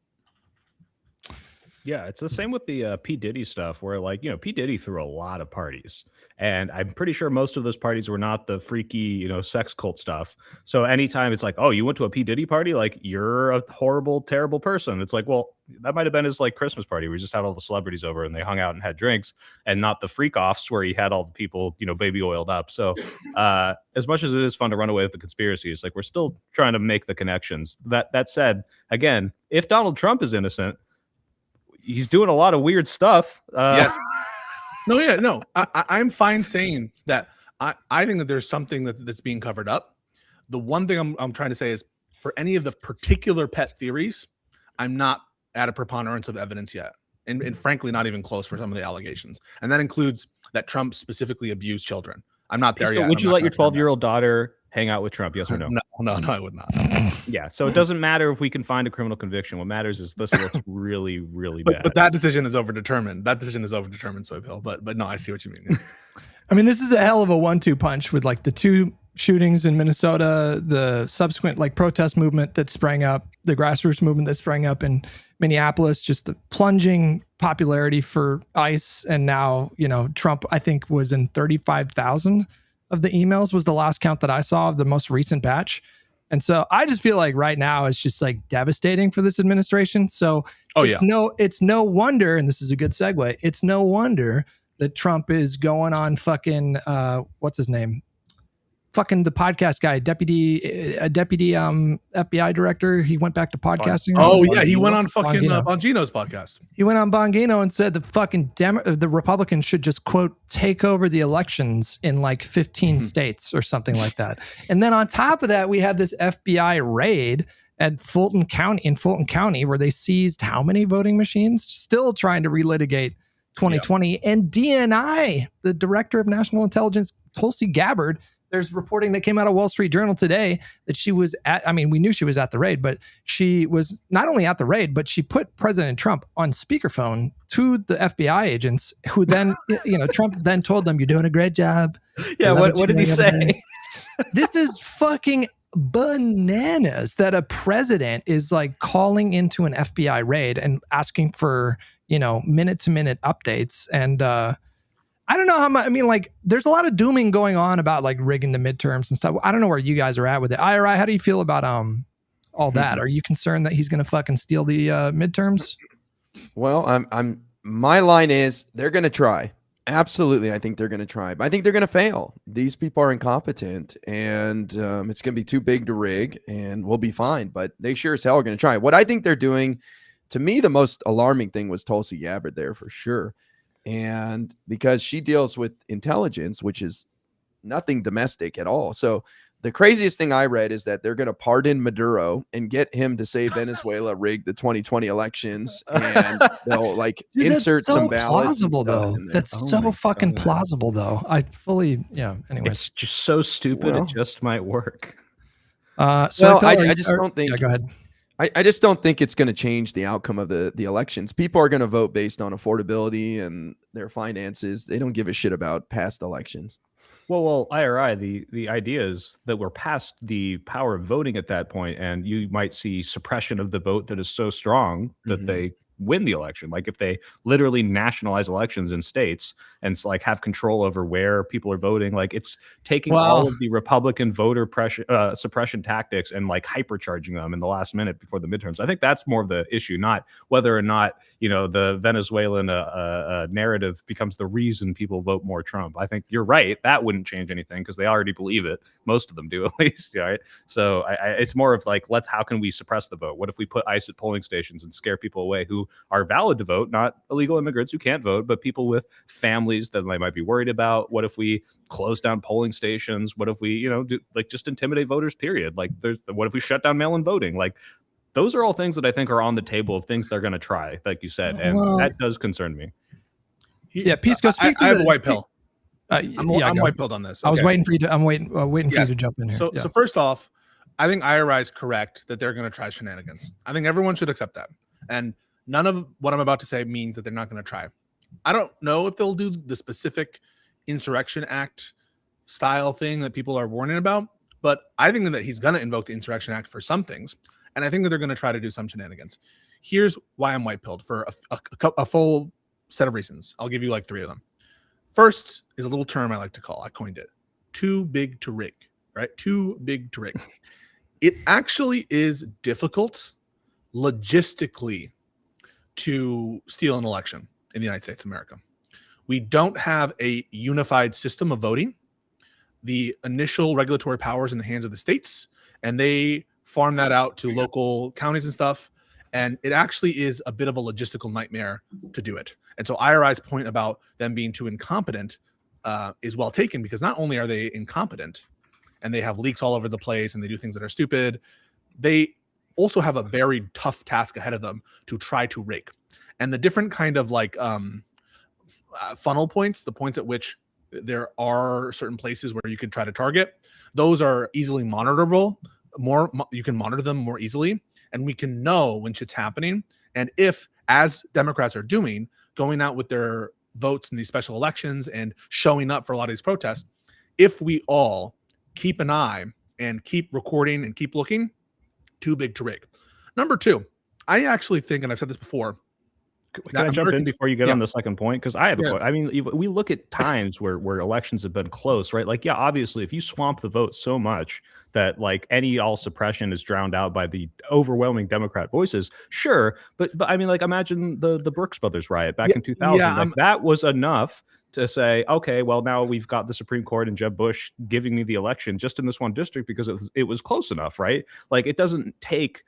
Yeah, it's the same with the P. Diddy stuff, where like, P. Diddy threw a lot of parties, and I'm pretty sure most of those parties were not the freaky, sex cult stuff. So anytime it's like, oh, you went to a P. Diddy party, like you're a horrible, terrible person. It's like, well, that might have been his like Christmas party where he just had all the celebrities over and they hung out and had drinks, and not the freak offs where he had all the people, baby oiled up. So as much as it is fun to run away with the conspiracies, like we're still trying to make the connections. That said, again, if Donald Trump is innocent, he's doing a lot of weird stuff. Yes. No. I'm fine saying that. I think that there's something that's being covered up. The one thing I'm trying to say is, for any of the particular pet theories, I'm not at a preponderance of evidence yet. And frankly, not even close for some of the allegations. And that includes that Trump specifically abused children. I'm not there yet. Would you let your 12-year-old daughter hang out with Trump? Yes or no? No, I would not. Yeah. So it doesn't matter if we can find a criminal conviction. What matters is this looks really, really bad. But that decision is overdetermined. Soybill. But no, I see what you mean. Yeah. I mean, this is a hell of a 1-2 punch with like the two shootings in Minnesota, the subsequent like protest movement that sprang up, the grassroots movement that sprang up in Minneapolis, just the plunging popularity for ICE. And now, Trump, I think, was in 35,000 of the emails was the last count that I saw of the most recent batch. And so I just feel like right now it's just like devastating for this administration. So it's no wonder, and this is a good segue, it's no wonder that Trump is going on fucking, what's his name? fucking the podcast guy, deputy FBI director. He went back to podcasting. Oh yeah, he went on fucking Bongino's podcast. He went on Bongino and said the fucking the Republicans should just quote take over the elections in like 15 states or something like that. And then on top of that, we had this FBI raid at Fulton County, where they seized how many voting machines? Still trying to relitigate 2020. Yep. And DNI, the director of national intelligence, Tulsi Gabbard, there's reporting that came out of Wall Street Journal today that she was at, I mean, we knew she was at the raid, but she was not only at the raid, but she put President Trump on speakerphone to the FBI agents who then, Trump then told them, you're doing a great job. Yeah. What did he say? This is fucking bananas that a president is like calling into an FBI raid and asking for, minute to minute updates. And, I don't know how much, I mean, like, there's a lot of dooming going on about like rigging the midterms and stuff. I don't know where you guys are at with it. IRI, how do you feel about all that? Are you concerned that he's going to fucking steal the midterms? Well, my line is they're going to try. Absolutely. I think they're going to try, but I think they're going to fail. These people are incompetent, and it's going to be too big to rig, and we'll be fine, but they sure as hell are going to try. What I think they're doing, to me, the most alarming thing was Tulsi Gabbard there for sure. And because she deals with intelligence, which is nothing domestic at all. So the craziest thing I read is that they're going to pardon Maduro and get him to say Venezuela rigged the 2020 elections, and they'll like insert some ballots. Plausible though. That's so fucking plausible though. I fully, anyway. It's just so stupid. It just might work. I just don't think. Yeah, go ahead. I just don't think it's going to change the outcome of the elections. People are going to vote based on affordability and their finances. They don't give a shit about past elections. Well, IRI, the idea is that we're past the power of voting at that point, and you might see suppression of the vote that is so strong that they win the election. Like if they literally nationalize elections in states and like have control over where people are voting, like it's taking all of the Republican voter pressure suppression tactics and like hypercharging them in the last minute before the midterms. I think that's more of the issue, not whether or not the Venezuelan narrative becomes the reason people vote more Trump. I think you're right, that wouldn't change anything because they already believe it. Most of them do, at least, right? So it's more of like, how can we suppress the vote? What if we put ICE at polling stations and scare people away who are valid to vote, not illegal immigrants who can't vote, but people with families that they might be worried about? What if we close down polling stations? What if we, just intimidate voters, period? Like what if we shut down mail-in voting? Like those are all things that I think are on the table of things they're going to try, like you said. And that does concern me. Yeah. Pisco, speak to I have a white pill. I'm white pilled on this. Okay. I was waiting for you to, I'm waiting for you to jump in here. So first off, I think IRI is correct that they're going to try shenanigans. I think everyone should accept that. And none of what I'm about to say means that they're not going to try. I don't know if they'll do the specific Insurrection Act style thing that people are warning about, but I think that he's going to invoke the Insurrection Act for some things, and I think that they're going to try to do some shenanigans. Here's why I'm white-pilled for a full set of reasons. I'll give you like 3 of them. First is a little term I like to call, I coined it, too big to rig, right? Too big to rig. It actually is difficult logistically to steal an election in the United States of America. We don't have a unified system of voting. The initial regulatory power is in the hands of the states, and they farm that out to local counties and stuff. And it actually is a bit of a logistical nightmare to do it. And so IRI's point about them being too incompetent is well taken, because not only are they incompetent and they have leaks all over the place and they do things that are stupid, they also have a very tough task ahead of them to try to rig. And the different kind of like funnel points, the points at which there are certain places where you could try to target, those are easily monitorable. You can monitor them more easily, and we can know when shit's happening. And if, as Democrats are doing, going out with their votes in these special elections and showing up for a lot of these protests, if we all keep an eye and keep recording and keep looking, too big to rig. Number 2, I actually think, and I've said this before. Can I jump in before you get on the second point? Because I have a point. I mean, we look at times where elections have been close, right? Like, yeah, obviously, if you swamp the vote so much that like all suppression is drowned out by the overwhelming Democrat voices, sure. But I mean, like, imagine the Brooks Brothers riot back in 2000. Like, that was enough to say, okay, well, now we've got the Supreme Court and Jeb Bush giving me the election just in this one district because it was close enough, right? Like, it doesn't take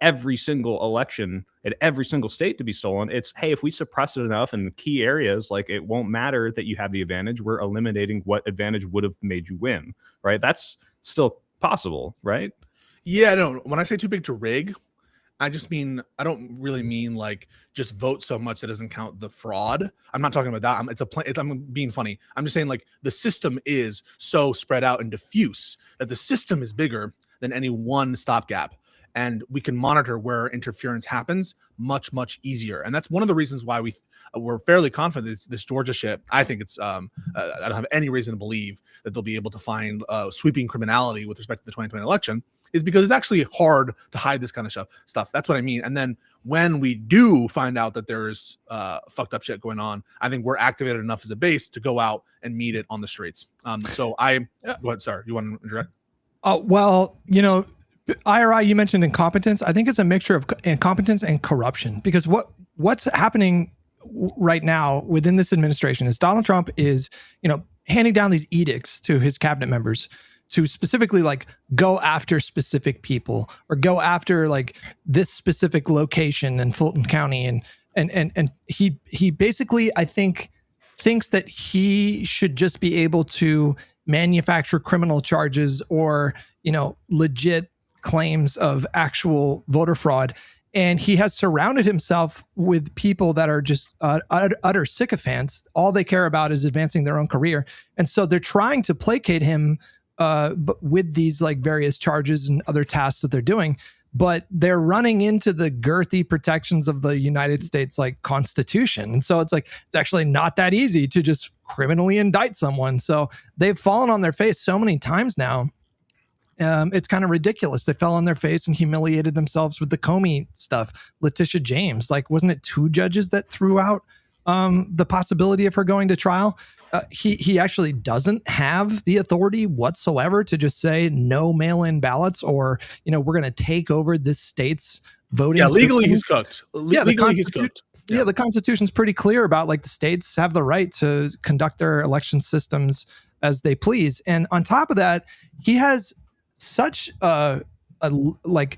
every single election in every single state to be stolen. It's, hey, if we suppress it enough in key areas, like, it won't matter that you have the advantage. We're eliminating what advantage would have made you win, right? That's still possible, right? Yeah, no, when I say too big to rig, I don't really mean like just vote so much that doesn't count the fraud. I'm not talking about that. I'm being funny. I'm just saying, like, the system is so spread out and diffuse that the system is bigger than any one stopgap. And we can monitor where interference happens much, much easier. And that's one of the reasons why we're fairly confident this Georgia shit. I think it's I don't have any reason to believe that they'll be able to find sweeping criminality with respect to the 2020 election, is because it's actually hard to hide this kind of stuff. That's what I mean. And then when we do find out that there's fucked up shit going on, I think we're activated enough as a base to go out and meet it on the streets. Go ahead, sorry, you want to interject? Well, IRI, you mentioned incompetence. I think it's a mixture of incompetence and corruption, because what's happening right now within this administration is Donald Trump is, handing down these edicts to his cabinet members to specifically, like, go after specific people or go after, like, this specific location in Fulton County. And he basically, I think, thinks that he should just be able to manufacture criminal charges or, legit claims of actual voter fraud. And he has surrounded himself with people that are just utter sycophants. All they care about is advancing their own career. And so they're trying to placate him but with these, like, various charges and other tasks that they're doing. But they're running into the girthy protections of the United States, like, Constitution. And so it's actually not that easy to just criminally indict someone. So they've fallen on their face so many times now. It's kind of ridiculous. They fell on their face and humiliated themselves with the Comey stuff. Letitia James, like, wasn't it 2 judges that threw out the possibility of her going to trial? He actually doesn't have the authority whatsoever to just say no mail-in ballots, or, we're going to take over this state's voting. Yeah, legally system. He's cooked. Legally he's cooked. Yeah, the Constitution's pretty clear about, like, the states have the right to conduct their election systems as they please. And on top of that, he has such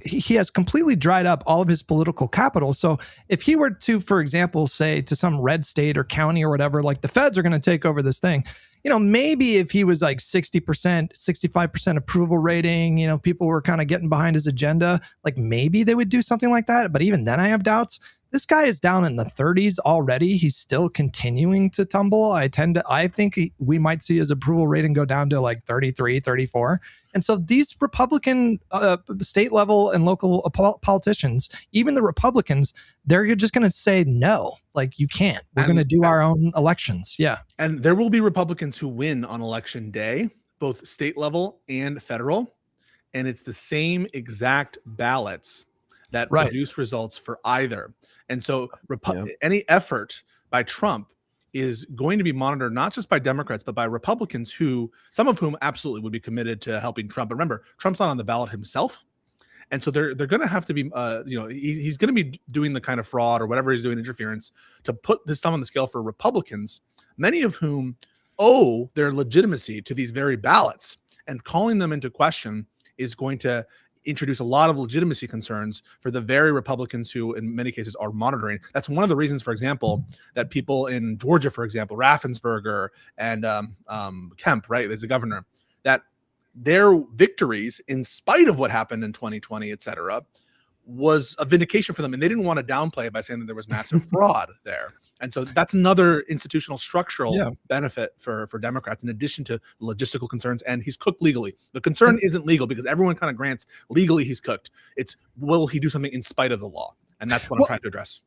he has completely dried up all of his political capital. So if he were to, for example, say to some red state or county or whatever, like, the feds are going to take over this thing, maybe if he was like 60%, 65% approval rating, people were kind of getting behind his agenda, like, maybe they would do something like that. But even then I have doubts. This guy is down in the 30s already. He's still continuing to tumble. I think we might see his approval rating go down to like 33, 34. And so these Republican state level and local politicians, even the Republicans, they're just going to say, no, like, you can't. We're going to do our own elections. Yeah. And there will be Republicans who win on election day, both state level and federal. And it's the same exact ballots that produce results for either. And so any effort by Trump is going to be monitored not just by Democrats, but by Republicans, who, some of whom absolutely would be committed to helping Trump. But remember, Trump's not on the ballot himself. And so they're going to have to be, he's going to be doing the kind of fraud or whatever he's doing, interference, to put this thumb on the scale for Republicans, many of whom owe their legitimacy to these very ballots. And calling them into question is going to introduce a lot of legitimacy concerns for the very Republicans who, in many cases, are monitoring. That's one of the reasons, for example, that people in Georgia, for example, Raffensperger and Kemp, right, as the governor, that their victories, in spite of what happened in 2020, et cetera, was a vindication for them. And they didn't want to downplay it by saying that there was massive fraud there. And so that's another institutional structural benefit for Democrats, in addition to logistical concerns. And he's cooked legally. The concern isn't legal, because everyone kind of grants legally he's cooked. It's, will he do something in spite of the law? And that's what I'm trying to address.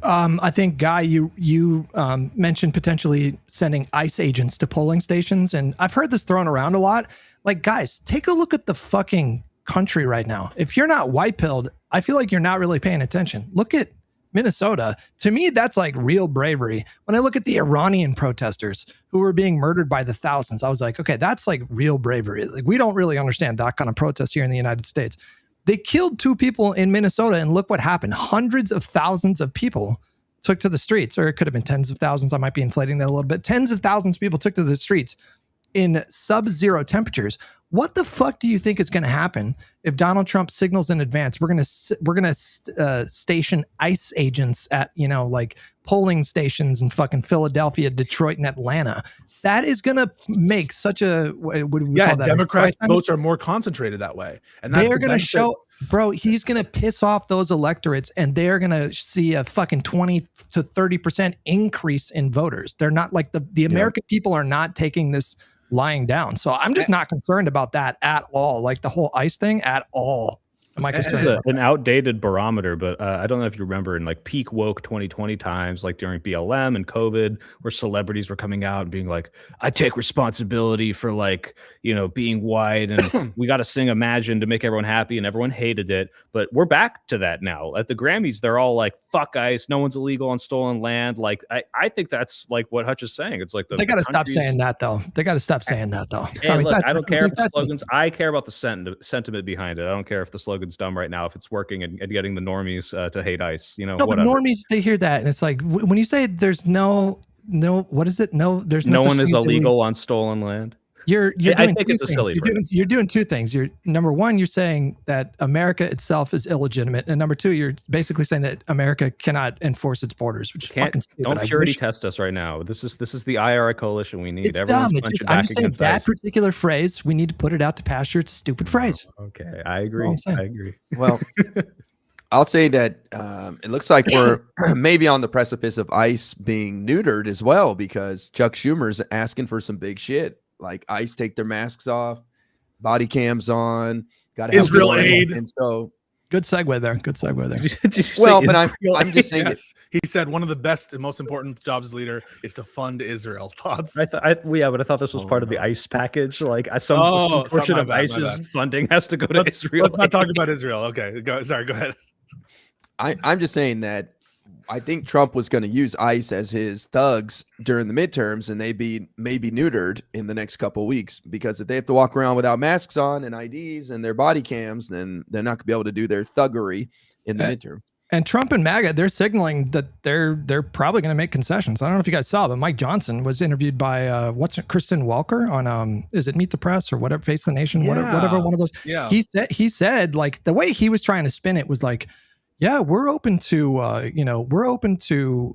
I think, Guy, you mentioned potentially sending ICE agents to polling stations. And I've heard this thrown around a lot. Like, guys, take a look at the fucking country right now. If you're not white-pilled, I feel like you're not really paying attention. Look at Minnesota. To me, that's like real bravery. When I look at the Iranian protesters who were being murdered by the thousands, I was like, okay, that's like real bravery. Like, we don't really understand that kind of protest here in the United States. They killed 2 people in Minnesota, and look what happened. Hundreds of thousands of people took to the streets, or it could have been tens of thousands. I might be inflating that a little bit. Tens of thousands of people took to the streets in sub-zero temperatures. What the fuck do you think is going to happen if Donald Trump signals in advance? We're going to station ICE agents at, like polling stations in fucking Philadelphia, Detroit, and Atlanta. That is going to make such a Democrats' votes are more concentrated that way, and they are going to show, bro. He's going to piss off those electorates, and they're going to see a fucking 20 to 30% increase in voters. They're not like the American people are not taking this lying down. So I'm just not concerned about that at all. Like the whole ICE thing at all. This is an outdated barometer, but I don't know if you remember in like peak woke 2020 times, like during BLM and COVID, where celebrities were coming out and being like, I take responsibility for being white and we got to sing Imagine to make everyone happy, and everyone hated it. But we're back to that now. At the Grammys, they're all like, fuck ICE, no one's illegal on stolen land. Like, I think that's like what Hutch is saying. It's like they got to stop saying that though. They got to stop saying that though. Hey, look, I don't care if the slogans, I care about the sentiment behind it. I don't care if the slogan dumb right now if it's working and getting the normies to hate ICE, no, but normies, they hear that and it's like when you say there's no what is it, there's no one is illegal on stolen land. You're doing I think it's a silly you're doing two things. You're number one, you're saying that America itself is illegitimate, and number two, you're basically saying that America cannot enforce its borders, which is fucking stupid. Don't purity test us right now. This is the IRI coalition we need. It's dumb. I'm just saying that particular phrase, we need to put it out to pasture. It's a stupid phrase. Okay, I agree. I agree. Well, I'll say that it looks like we're maybe on the precipice of ICE being neutered as well, because Chuck Schumer's asking for some big shit. Like ICE take their masks off, body cams on, got Israel aid. And so good segue there. Good segue there. Did you well, but I'm just saying. Yes. He said one of the best and most important jobs as leader is to fund Israel. Thoughts? But I thought this was part of the ICE package. Like some portion of ICE's funding has to go to Israel. Let's not talk about Israel. Okay, go ahead. I'm just saying that I think Trump was going to use ICE as his thugs during the midterms, and they may be neutered in the next couple of weeks, because if they have to walk around without masks on and IDs and their body cams, then they're not going to be able to do their thuggery in the midterm. And Trump and MAGA, they're signaling that they're probably going to make concessions. I don't know if you guys saw, but Mike Johnson was interviewed by Kristen Welker on is it Meet the Press or whatever, Face the Nation, whatever one of those. Yeah. He said like the way he was trying to spin it was like, yeah, we're open to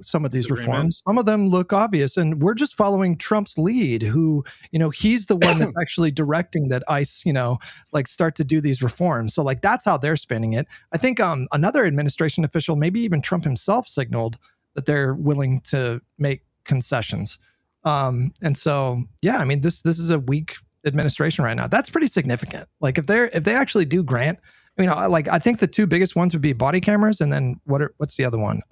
some of these reforms. Some of them look obvious, and we're just following Trump's lead, who, he's the one that's actually directing that ICE, start to do these reforms. So like that's how they're spinning it. I think another administration official, maybe even Trump himself, signaled that they're willing to make concessions. And so yeah, I mean this is a weak administration right now. That's pretty significant. Like if they actually do grant. I think the two biggest ones would be body cameras, and then what's the other one?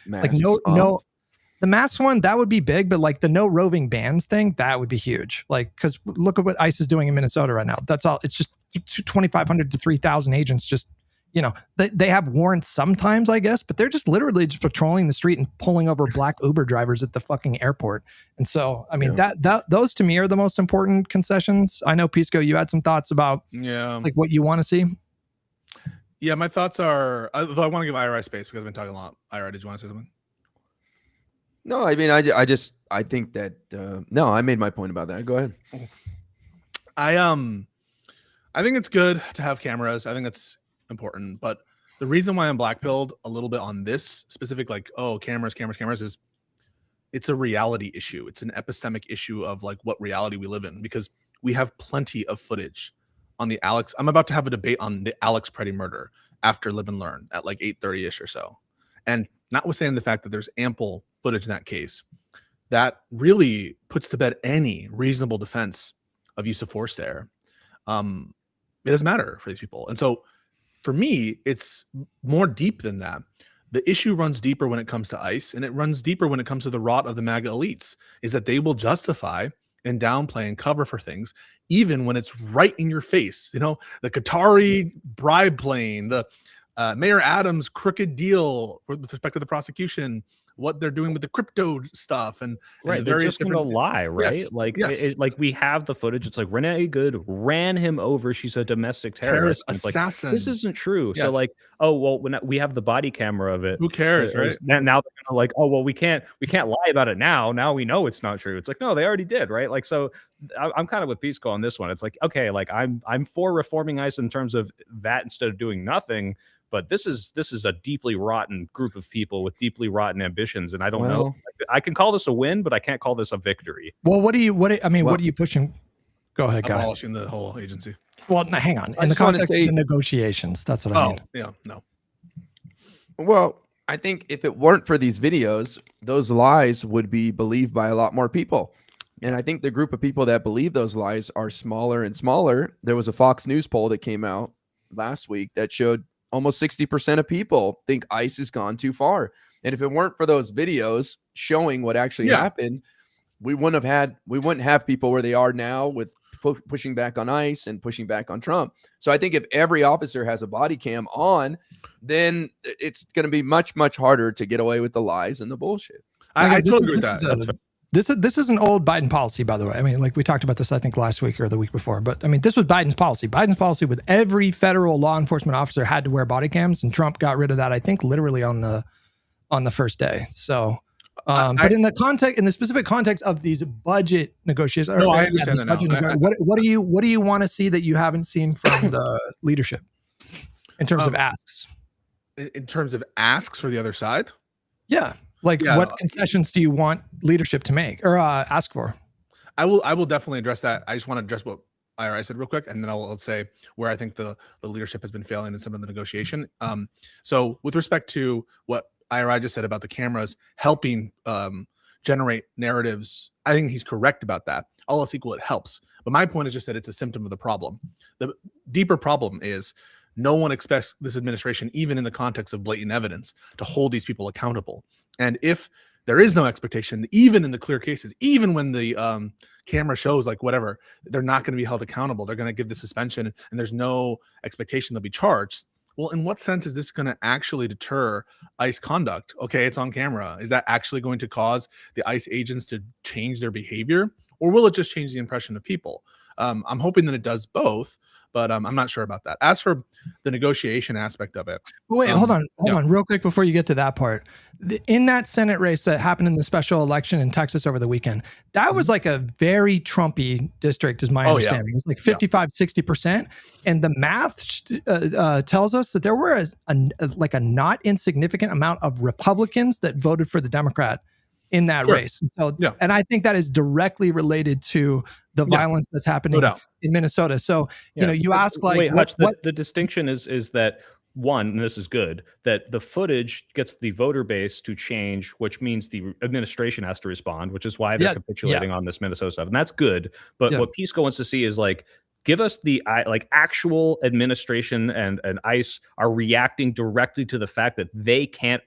Masks, the mask one, that would be big, but like the no roving bans thing, that would be huge. Like, because look at what ICE is doing in Minnesota right now. That's all. It's just 2,500 to 3,000 agents. Just they have warrants sometimes, I guess, but they're just literally just patrolling the street and pulling over black Uber drivers at the fucking airport. And so, I mean, that those to me are the most important concessions. I know Pisco, you had some thoughts about like what you want to see. Yeah, my thoughts are, although I want to give IRI space because I've been talking a lot. IRI, did you want to say something? No, I mean, I think that, no, I made my point about that. Go ahead. I think it's good to have cameras. I think that's important. But the reason why I'm black-pilled a little bit on this specific, cameras is it's a reality issue. It's an epistemic issue of like what reality we live in, because we have plenty of footage on the Alex. I'm about to have a debate on the Alex Preddy murder after Live and Learn at like 8:30ish or so. And notwithstanding the fact that there's ample footage in that case, that really puts to bed any reasonable defense of use of force there. It doesn't matter for these people. And so for me, it's more deep than that. The issue runs deeper when it comes to ICE, and it runs deeper when it comes to the rot of the MAGA elites, is that they will justify and downplay and cover for things, even when it's right in your face. The Qatari bribe plane, the Mayor Adams crooked deal with respect to the prosecution, what they're doing with the crypto stuff and right. They're just going to lie, right? Yes, Like, yes. like we have the footage. It's like Renee Good ran him over. She's a domestic terrorist. And it's like, assassin. this isn't true. So Yes. like, oh, well, when we have the body camera of it, Who cares, right? now they're gonna like, oh, well, we can't lie about it now. Now we know it's not true. It's like, no, they already did, right? Like, so I'm kind of with Pisco on this one. It's like, okay, like I'm for reforming ICE in terms of that instead of doing nothing. But this is a deeply rotten group of people with deeply rotten ambitions, and I don't know. I can call this a win, but I can't call this a victory. Well, what are you pushing? Go ahead, guys. Abolishing the whole agency. Well, now, hang on. In the context of the negotiations, that's what I mean. Yeah, no. Well, I think if it weren't for these videos, those lies would be believed by a lot more people. And I think the group of people that believe those lies are smaller and smaller. There was a Fox News poll that came out last week that showed almost 60% of people think ICE has gone too far. And if it weren't for those videos showing what actually happened, we wouldn't have people where they are now with pushing back on ICE and pushing back on Trump. So I think if every officer has a body cam on, then it's going to be much, much harder to get away with the lies and the bullshit. I totally agree with that. This is an old Biden policy, by the way. I mean, like we talked about this, I think, last week or the week before. But I mean, this was Biden's policy. Biden's policy with every federal law enforcement officer had to wear body cams, and Trump got rid of that, I think, literally on the first day. So, but in the specific context of these budget negotiations, I understand that now. What do you want to see that you haven't seen from the leadership in terms of asks? In terms of asks for the other side? Yeah. What concessions do you want leadership to make or ask for? I will definitely address that. I just want to address what IRI said real quick, and then I'll say where I think the leadership has been failing in some of the negotiation. So with respect to what IRI just said about the cameras helping generate narratives, I think he's correct about that. All else equal, it helps. But my point is just that it's a symptom of the problem. The deeper problem is no one expects this administration, even in the context of blatant evidence, to hold these people accountable. And if there is no expectation, even in the clear cases, even when the camera shows like whatever, they're not going to be held accountable. They're going to give the suspension and there's no expectation they'll be charged. Well, in what sense is this going to actually deter ICE conduct? Okay, it's on camera. Is that actually going to cause the ICE agents to change their behavior? Or will it just change the impression of people? I'm hoping that it does both, but I'm not sure about that. As for the negotiation aspect of it. Wait, hold on real quick before you get to that part. In that Senate race that happened in the special election in Texas over the weekend, that was like a very Trumpy district is my understanding. It was like 55-60%. And the math tells us that there were a not insignificant amount of Republicans that voted for the Democrat in that race. And so, and I think that is directly related to the violence that's happening in Minnesota. So, you ask like, wait, Hutch, the distinction is that one, and this is good, that the footage gets the voter base to change, which means the administration has to respond, which is why they're capitulating on this Minnesota stuff. And that's good. But what Pisco wants to see is like, give us the actual administration and ICE are reacting directly to the fact that they can't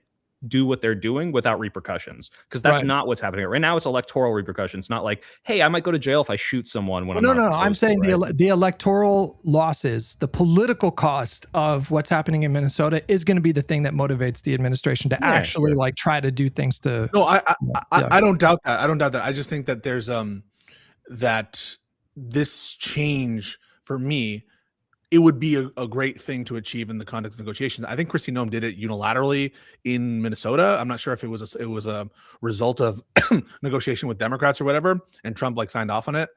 do what they're doing without repercussions, because that's not what's happening right now. It's electoral repercussions, not like, hey, I might go to jail if I shoot someone when I'm saying the electoral losses, the political cost of what's happening in Minnesota is going to be the thing that motivates the administration to actually like try to do things to I don't doubt that. I don't doubt that. I just think that there's that this change for me, it would be a great thing to achieve in the context of negotiations. I think Kristi Noem did it unilaterally in Minnesota. I'm not sure if it was a result of negotiation with Democrats or whatever, and Trump like signed off on it.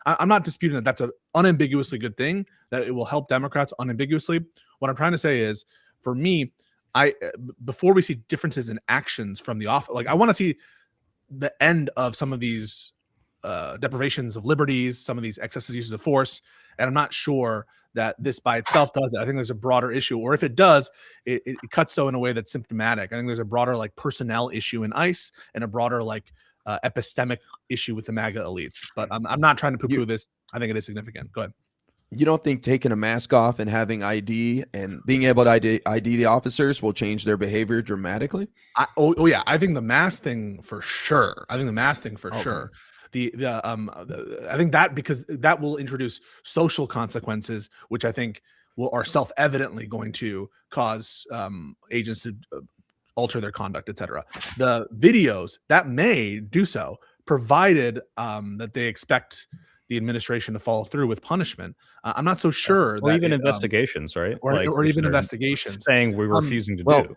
I'm not disputing that that's an unambiguously good thing, that it will help Democrats unambiguously. What I'm trying to say is, for me, before we see differences in actions from the office, like I want to see the end of some of these deprivations of liberties, some of these excessive uses of force, and I'm not sure that this by itself does it. I think there's a broader issue, or if it does, it cuts so in a way that's symptomatic. I think there's a broader like personnel issue in ICE and a broader like epistemic issue with the MAGA elites. But I'm not trying to poo-poo this. I think it is significant. Go ahead. You don't think taking a mask off and having ID and being able to ID the officers will change their behavior dramatically? Yeah, I think the mask thing for sure. Sure. I think that because that will introduce social consequences, which I think are self-evidently going to cause agents to alter their conduct, etc. The videos that may do so, provided that they expect the administration to follow through with punishment. I'm not so sure or that even investigations, right? or even investigations saying we're refusing to do.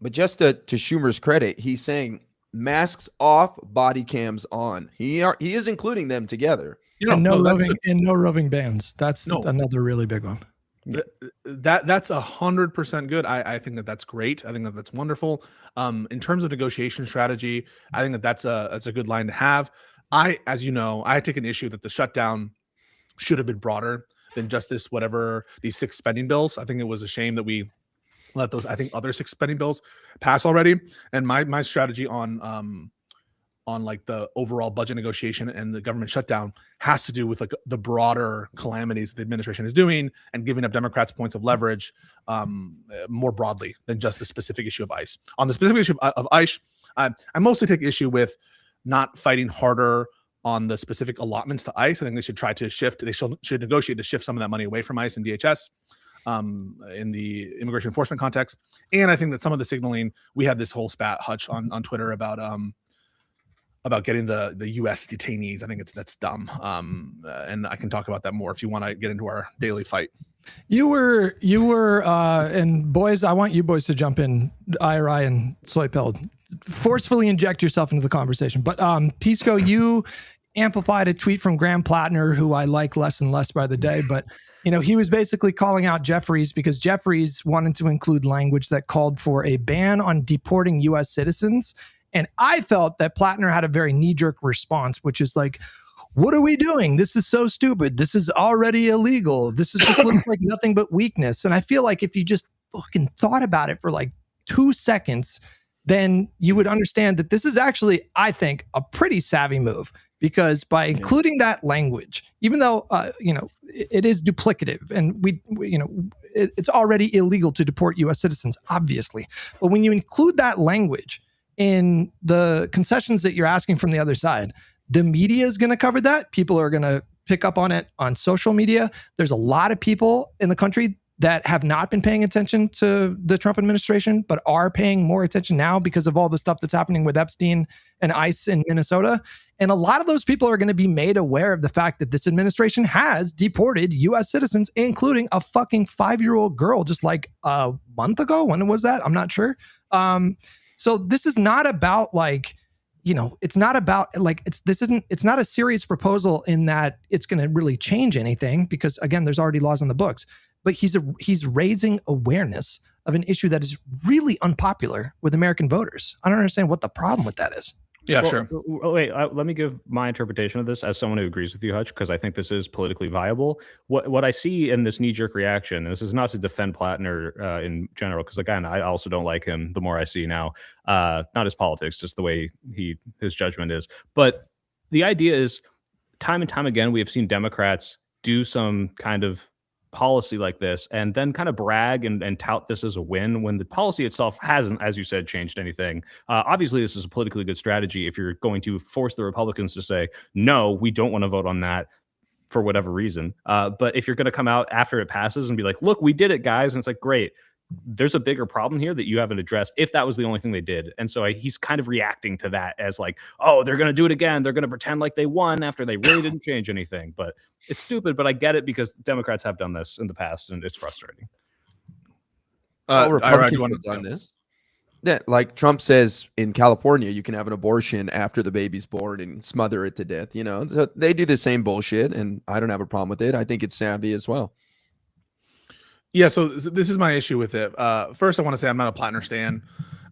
But just to Schumer's credit, he's saying masks off, body cams on. He is including them together. And no roving bands. That's another really big one. That's 100% good. I think that's great. I think that's wonderful. In terms of negotiation strategy, I think that's a good line to have. As you know, I take an issue that the shutdown should have been broader than just these 6 spending bills. I think it was a shame that we let those, other 6 spending bills pass already. And my strategy on like the overall budget negotiation and the government shutdown has to do with like the broader calamities the administration is doing and giving up Democrats points of leverage more broadly than just the specific issue of ICE. On the specific issue of ICE, I mostly take issue with not fighting harder on the specific allotments to ICE. I think they should try to shift. They should negotiate to shift some of that money away from ICE and DHS in the immigration enforcement context. And I think that some of the signaling, we had this whole spat Hutch on Twitter about getting the U.S. detainees. I think that's dumb. And I can talk about that more if you want to get into our daily fight. You were, and boys, I want you boys to jump in, IRI and Soypeld, forcefully inject yourself into the conversation. But Pisco, you amplified a tweet from Graham Plattner, who I like less and less by the day. But, he was basically calling out Jeffries because Jeffries wanted to include language that called for a ban on deporting U.S. citizens. And I felt that Plattner had a very knee-jerk response, which is like, what are we doing? This is so stupid. This is already illegal. This is just looks like nothing but weakness. And I feel like if you just fucking thought about it for like 2 seconds, then you would understand that this is actually, I think, a pretty savvy move, because by including that language, even though, it is duplicative and it's already illegal to deport U.S. citizens, obviously. But when you include that language in the concessions that you're asking from the other side, the media is going to cover that. People are going to pick up on it on social media. There's a lot of people in the country that have not been paying attention to the Trump administration, but are paying more attention now because of all the stuff that's happening with Epstein and ICE in Minnesota. And a lot of those people are going to be made aware of the fact that this administration has deported U.S. citizens, including a fucking 5-year-old girl just like a month ago. When was that? I'm not sure. So this is not about like, it's not about like, it's not a serious proposal in that it's going to really change anything, because again, there's already laws on the books, but he's raising awareness of an issue that is really unpopular with American voters. I don't understand what the problem with that is. Yeah, sure. Wait, let me give my interpretation of this as someone who agrees with you, Hutch, because I think this is politically viable. What I see in this knee-jerk reaction, and this is not to defend Plattner in general, because again, I also don't like him the more I see now. Not his politics, just the way his judgment is. But the idea is, time and time again, we have seen Democrats do some kind of policy like this and then kind of brag and tout this as a win when the policy itself hasn't, as you said, changed anything. Obviously, this is a politically good strategy if you're going to force the Republicans to say, no, we don't want to vote on that for whatever reason. But if you're going to come out after it passes and be like, look, we did it, guys. And it's like, great. There's a bigger problem here that you haven't addressed if that was the only thing they did. And so he's kind of reacting to that as like, oh, they're going to do it again. They're going to pretend like they won after they really didn't change anything. But it's stupid, but I get it because Democrats have done this in the past and it's frustrating. Republicans have done this. Yeah, like Trump says in California, you can have an abortion after the baby's born and smother it to death. So they do the same bullshit, and I don't have a problem with it. I think it's savvy as well. Yeah, so this is my issue with it. First, I want to say I'm not a Plattner stan.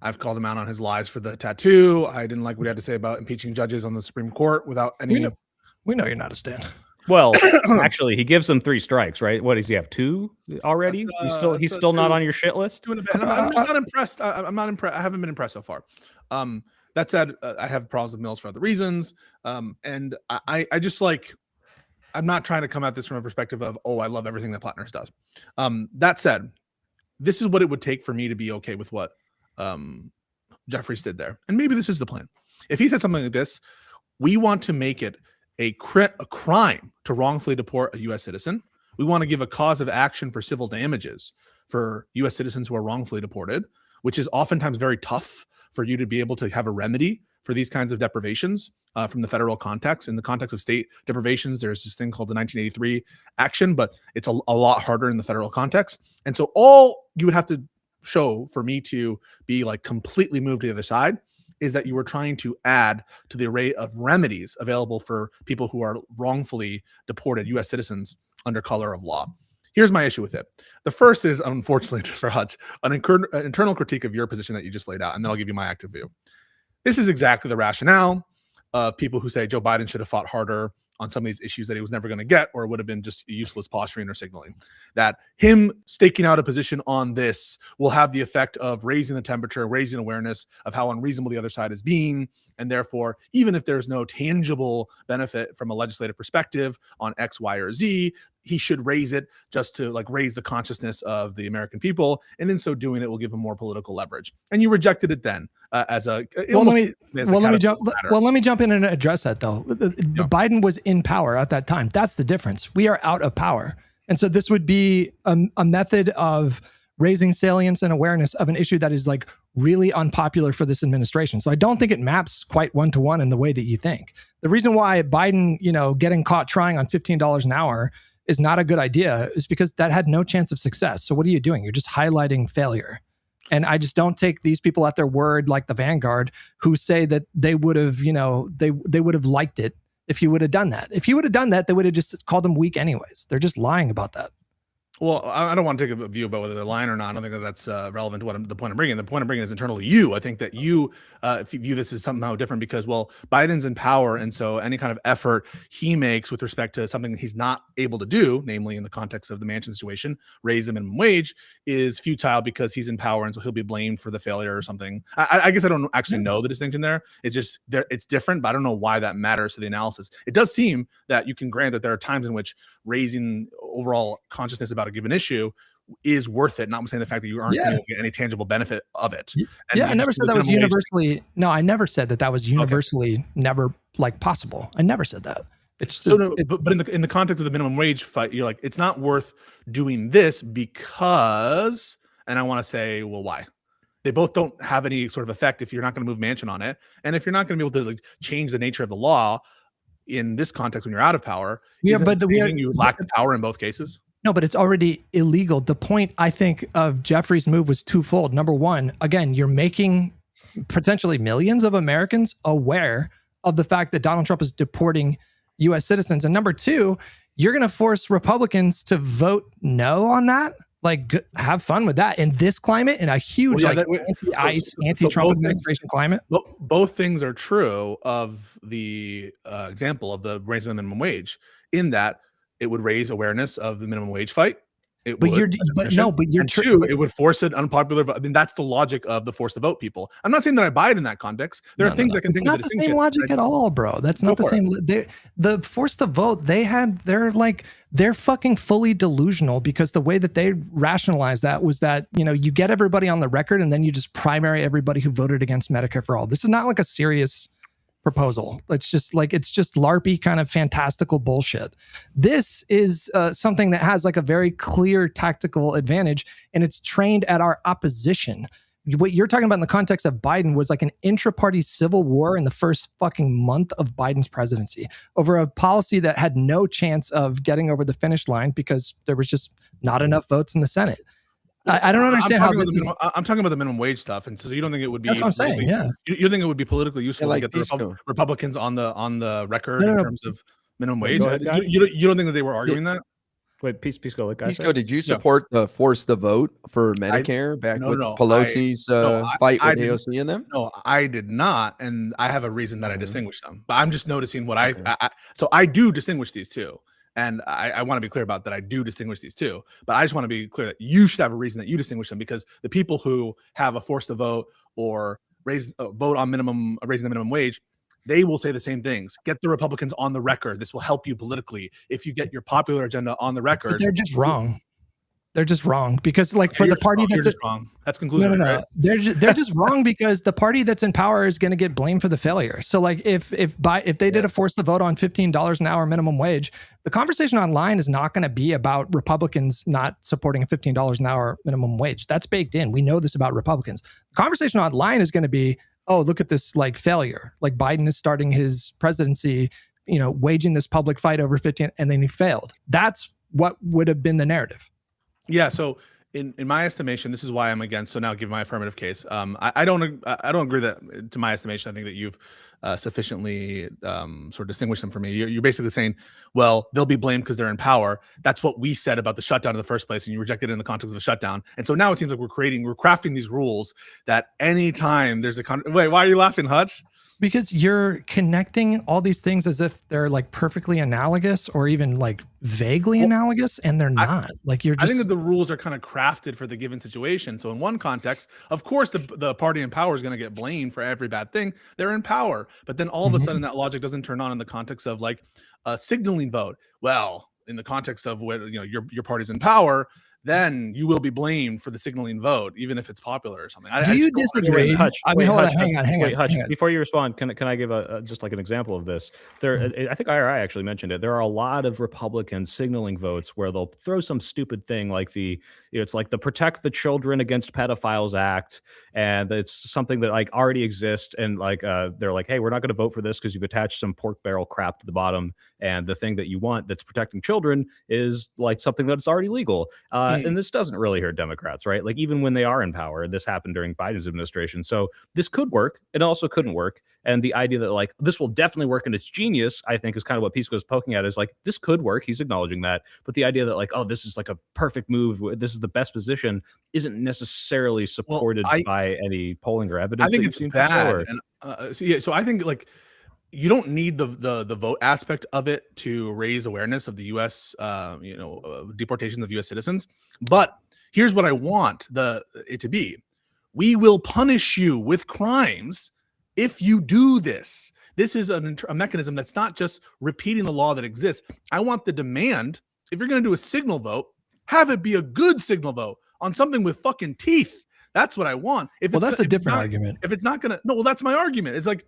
I've called him out on his lies for the tattoo. I didn't like what he had to say about impeaching judges on the Supreme Court without any. We know you're not a stan. Well, actually, he gives them 3 strikes, right? What does he have, 2 already? He's still not on your shit list. I'm just not impressed. I'm not impressed. I haven't been impressed so far. That said, I have problems with Mills for other reasons, and I just like. I'm not trying to come at this from a perspective of, I love everything that Plattner does. That said, this is what it would take for me to be okay with what Jeffries did there. And maybe this is the plan. If he said something like this, we want to make it a crime to wrongfully deport a U.S. citizen. We want to give a cause of action for civil damages for U.S. citizens who are wrongfully deported. which is oftentimes very tough for you to be able to have a remedy for these kinds of deprivations from the federal context. In the context of state deprivations, there's this thing called the 1983 action, but it's a lot harder in the federal context. And so all you would have to show for me to be like completely moved to the other side is that you were trying to add to the array of remedies available for people who are wrongfully deported U.S. citizens under color of law. Here's my issue with it. The first is, unfortunately for Hutch, an internal critique of your position that you just laid out, and then I'll give you my active view. This is exactly the rationale of people who say Joe Biden should have fought harder on some of these issues that he was never going to get, or it would have been just useless posturing or signaling. That him staking out a position on this will have the effect of raising the temperature, raising awareness of how unreasonable the other side is being, and therefore, even if there's no tangible benefit from a legislative perspective on X, Y, or Z, he should raise it just to like raise the consciousness of the American people, and in so doing, it will give him more political leverage. And you rejected it then as a let me jump in and address that though. Biden was in power at that time. That's the difference. We are out of power, and so this would be a method of raising salience and awareness of an issue that is like really unpopular for this administration. So I don't think it maps quite one-to-one in the way that you think. The reason why Biden, getting caught trying on $15 an hour is not a good idea is because that had no chance of success. So what are you doing? You're just highlighting failure. And I just don't take these people at their word, like the Vanguard, who say that they would have, they would have liked it if he would have done that. If he would have done that, they would have just called him weak anyways. They're just lying about that. Well, I don't want to take a view about whether they're lying or not. I don't think that that's relevant to the point I'm bringing. The point I'm bringing is internally you. I think that you, if you view this as somehow different because, well, Biden's in power. And so any kind of effort he makes with respect to something he's not able to do, namely in the context of the Manchin situation, raise the minimum wage, is futile because he's in power. And so he'll be blamed for the failure or something. I guess I don't actually know the distinction there. It's just, it's different, but I don't know why that matters to the analysis. It does seem that you can grant that there are times in which raising overall consciousness about a given issue is worth it, notwithstanding the fact that you aren't going to get any tangible benefit of it. And I never said that was universally. No, I never said that was universally never like possible. I never said that. But in the context of the minimum wage fight, you're like, it's not worth doing this because, and I want to say, well, why? They both don't have any sort of effect if you're not going to move Manchin on it, and if you're not going to be able to like change the nature of the law in this context when you're out of power. But you lack the power in both cases. No, but it's already illegal. The point, I think, of Jeffrey's move was twofold. Number one, again, you're making potentially millions of Americans aware of the fact that Donald Trump is deporting U.S. citizens. And number two, you're going to force Republicans to vote no on that. Like, have fun with that in this climate, in a huge anti-ICE, anti-Trump administration climate. Both things are true of the example of the raising the minimum wage, in that it would raise awareness of the minimum wage fight. It would force an unpopular vote. I mean, that's the logic of the force to vote people. I'm not saying that I buy it in that context. There are things I can think of. It's not the same logic at all, bro. That's not the same. The force to vote, they're fucking fully delusional, because the way that they rationalize that was that, you get everybody on the record and then you just primary everybody who voted against Medicare for all. This is not like a serious proposal. It's just LARPy kind of fantastical bullshit. This is something that has like a very clear tactical advantage, and it's trained at our opposition. What you're talking about in the context of Biden was like an intra-party civil war in the first fucking month of Biden's presidency over a policy that had no chance of getting over the finish line because there was just not enough votes in the Senate. I don't understand how this is. I'm talking about the minimum wage stuff, and so you don't think it would be? That's what I'm saying. Yeah, you think it would be politically useful to get the Republicans on the record in terms of minimum wage? You don't think that they were arguing that? Wait, Pisco, did you support the force the vote for Medicare back with Pelosi's fight with AOC and them? No, I did not, and I have a reason that I distinguish them. But I'm just noticing what I do distinguish these two. And I want to be clear about that. I do distinguish these two, but I just want to be clear that you should have a reason that you distinguish them, because the people who have a force to vote or vote on raising the minimum wage, they will say the same things. Get the Republicans on the record. This will help you politically. If you get your popular agenda on the record, but they're just wrong. They're just wrong because, like, for You're the party you're that's just wrong. That's conclusive, no. right? They're just wrong because the party that's in power is going to get blamed for the failure. So, like, if they did a force the vote on $15 an hour minimum wage, the conversation online is not going to be about Republicans not supporting a $15 an hour minimum wage. That's baked in. We know this about Republicans. The conversation online is going to be, oh, look at this, like, failure. Like, Biden is starting his presidency, waging this public fight over 15, and then he failed. That's what would have been the narrative. Yeah. So in my estimation, this is why I'm against. So now give my affirmative case. I don't agree that, to my estimation, I think that you've sufficiently sort of distinguished them from me. You're basically saying, well, they'll be blamed because they're in power. That's what we said about the shutdown in the first place, and you rejected it in the context of the shutdown. And so now it seems like we're crafting these rules that anytime there's wait, why are you laughing, Hutch? Because you're connecting all these things as if they're, like, perfectly analogous or even, like, vaguely analogous, and they're not. Like, you're just... I think that the rules are kind of crafted for the given situation. So in one context, of course, the party in power is going to get blamed for every bad thing. They're in power. But then all of a sudden that logic doesn't turn on in the context of, like, a signaling vote. Well, in the context of where, your party's in power, then you will be blamed for the signaling vote, even if it's popular or something. Do you disagree? Hutch, Hang on. Hutch, before you respond, can I give just like an example of this? I think IRI actually mentioned it. There are a lot of Republicans signaling votes where they'll throw some stupid thing like it's like the Protect the Children Against Pedophiles Act, and it's something that, like, already exists, and, like, they're like, hey, we're not going to vote for this because you've attached some pork barrel crap to the bottom, and the thing that you want that's protecting children is, like, something that's already legal. And this doesn't really hurt Democrats, right? Like, even when they are in power, this happened during Biden's administration. So this could work. It also couldn't work. And the idea that, like, this will definitely work and it's genius, I think, is kind of what Pisco's poking at, is like, this could work. He's acknowledging that. But the idea that, like, oh, this is like a perfect move, this is the best position, isn't necessarily supported by any polling or evidence. I think it's bad. And so I think, like, you don't need the vote aspect of it to raise awareness of the U.S. Deportation of U.S. citizens. But here's what I want it to be: we will punish you with crimes if you do this. This is a mechanism that's not just repeating the law that exists. I want the demand: if you're going to do a signal vote, have it be a good signal vote on something with fucking teeth. That's what I want. That's a different argument. If it's not going to, no, well, that's my argument. It's like,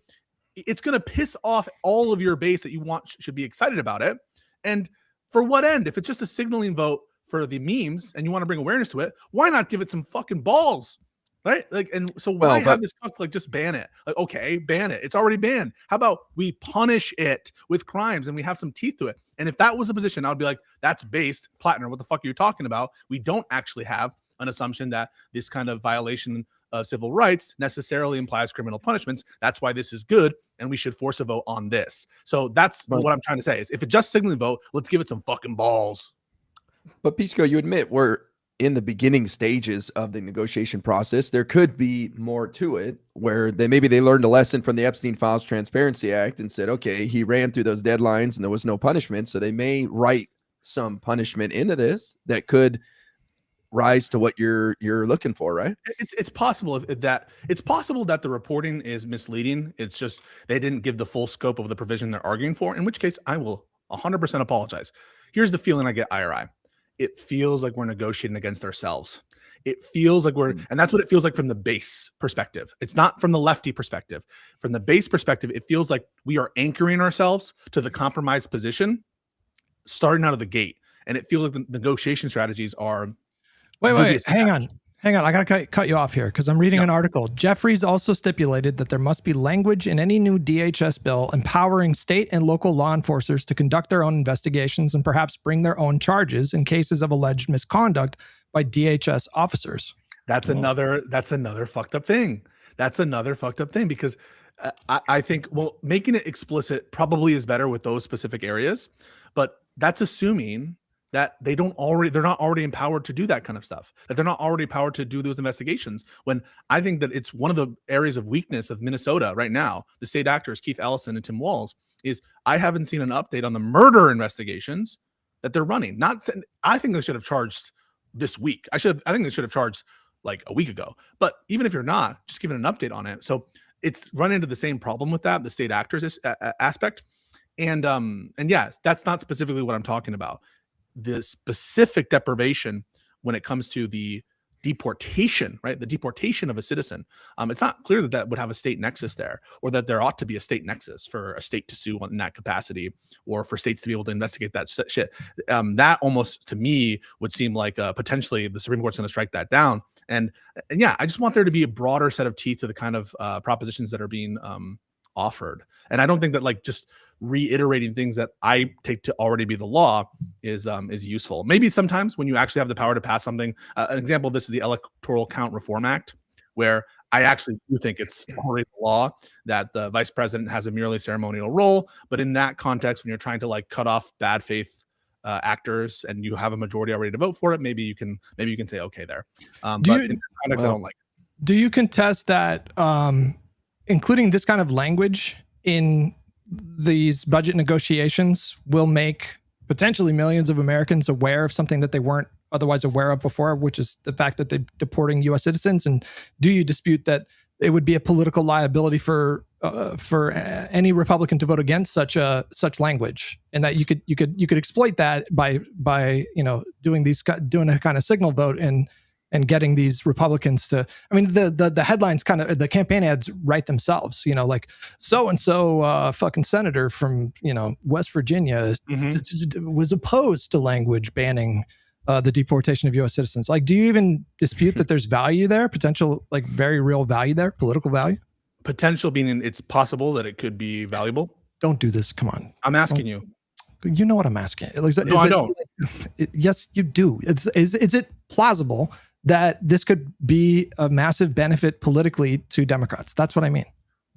it's going to piss off all of your base that you want should be excited about it. And for what end? If it's just a signaling vote for the memes and you want to bring awareness to it, why not give it some fucking balls? Right? Like, and so why have this like just ban it? Like, okay, ban it. It's already banned. How about we punish it with crimes and we have some teeth to it? And if that was the position, I would be like, that's based. Plattner, what the fuck are you talking about? We don't actually have an assumption that this kind of violation of civil rights necessarily implies criminal punishments. That's why this is good, and we should force a vote on this. So that's what I'm trying to say is, if it's just signaling vote, let's give it some fucking balls. But Pisco, you admit we're in the beginning stages of the negotiation process. There could be more to it, where maybe they learned a lesson from the Epstein Files Transparency Act and said, okay, he ran through those deadlines and there was no punishment, so they may write some punishment into this that could rise to what you're looking for, right? It's possible that the reporting is misleading. It's just they didn't give the full scope of the provision they're arguing for, in which case I will 100% apologize. Here's the feeling I get, IRI. It feels like we're negotiating against ourselves. It feels like and that's what it feels like from the base perspective. It's not from the lefty perspective. From the base perspective, it feels like we are anchoring ourselves to the compromised position starting out of the gate. And it feels like the negotiation strategies are... Wait, hang on. I got to cut you off here because I'm reading an article. Jeffries also stipulated that there must be language in any new DHS bill empowering state and local law enforcers to conduct their own investigations and perhaps bring their own charges in cases of alleged misconduct by DHS officers. That's another fucked up thing. Because I think, well, making it explicit probably is better with those specific areas, but that's assuming that they're not already empowered to do that kind of stuff, that they're not already empowered to do those investigations. When I think that it's one of the areas of weakness of Minnesota right now, the state actors, Keith Ellison and Tim Walz, is I haven't seen an update on the murder investigations that they're running. I think they should have charged this week. I think they should have charged like a week ago. But even if you're not, just giving an update on it. So it's run into the same problem with that, the state actors aspect. And yes, that's not specifically what I'm talking about. The specific deprivation when it comes to the deportation, right? The deportation of a citizen. It's not clear that that would have a state nexus there, or that there ought to be a state nexus for a state to sue in that capacity, or for states to be able to investigate that shit. That almost to me would seem like potentially the Supreme Court's going to strike that down. And yeah, I just want there to be a broader set of teeth to the kind of propositions that are being offered. And I don't think that like just reiterating things that I take to already be the law is useful. Maybe sometimes when you actually have the power to pass something. An example of this is the Electoral Count Reform Act, where I actually do think it's already the law that the vice president has a merely ceremonial role. But in that context, when you're trying to like cut off bad faith actors and you have a majority already to vote for it, maybe you can say okay there. But in that context, I don't like it. Do you contest that including this kind of language in these budget negotiations will make potentially millions of Americans aware of something that they weren't otherwise aware of before, which is the fact that they're deporting U.S. citizens? And do you dispute that it would be a political liability for any Republican to vote against such language, and that you could exploit that by doing a kind of signal vote and getting these Republicans to, I mean, the headlines kind of, the campaign ads write themselves, like so-and-so fucking senator from, West Virginia was opposed to language banning the deportation of U.S. citizens. Like, do you even dispute that there's value there, potential, like very real value there, political value? Potential meaning it's possible that it could be valuable. Don't do this. Come on. I'm asking you. You know what I'm asking. No, I don't. Yes, you do. Is it plausible that this could be a massive benefit politically to Democrats? That's what I mean.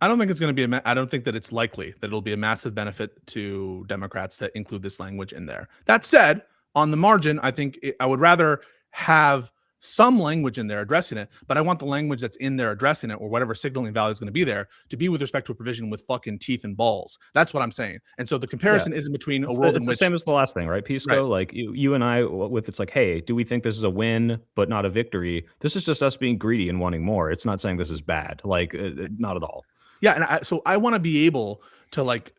I don't think it's going to be I don't think that it's likely that it'll be a massive benefit to Democrats that include this language in there. That said, on the margin, I think I would rather have some language in there addressing it, but I want the language that's in there addressing it, or whatever signaling value is going to be there, to be with respect to a provision with fucking teeth and balls. That's what I'm saying. And so the comparison isn't between a world in which, the same as the last thing, right, Pisco? Right. Like you and I, with it's like, hey, do we think this is a win but not a victory? This is just us being greedy and wanting more. It's not saying this is bad, like not at all. Yeah, and so I want to be able to like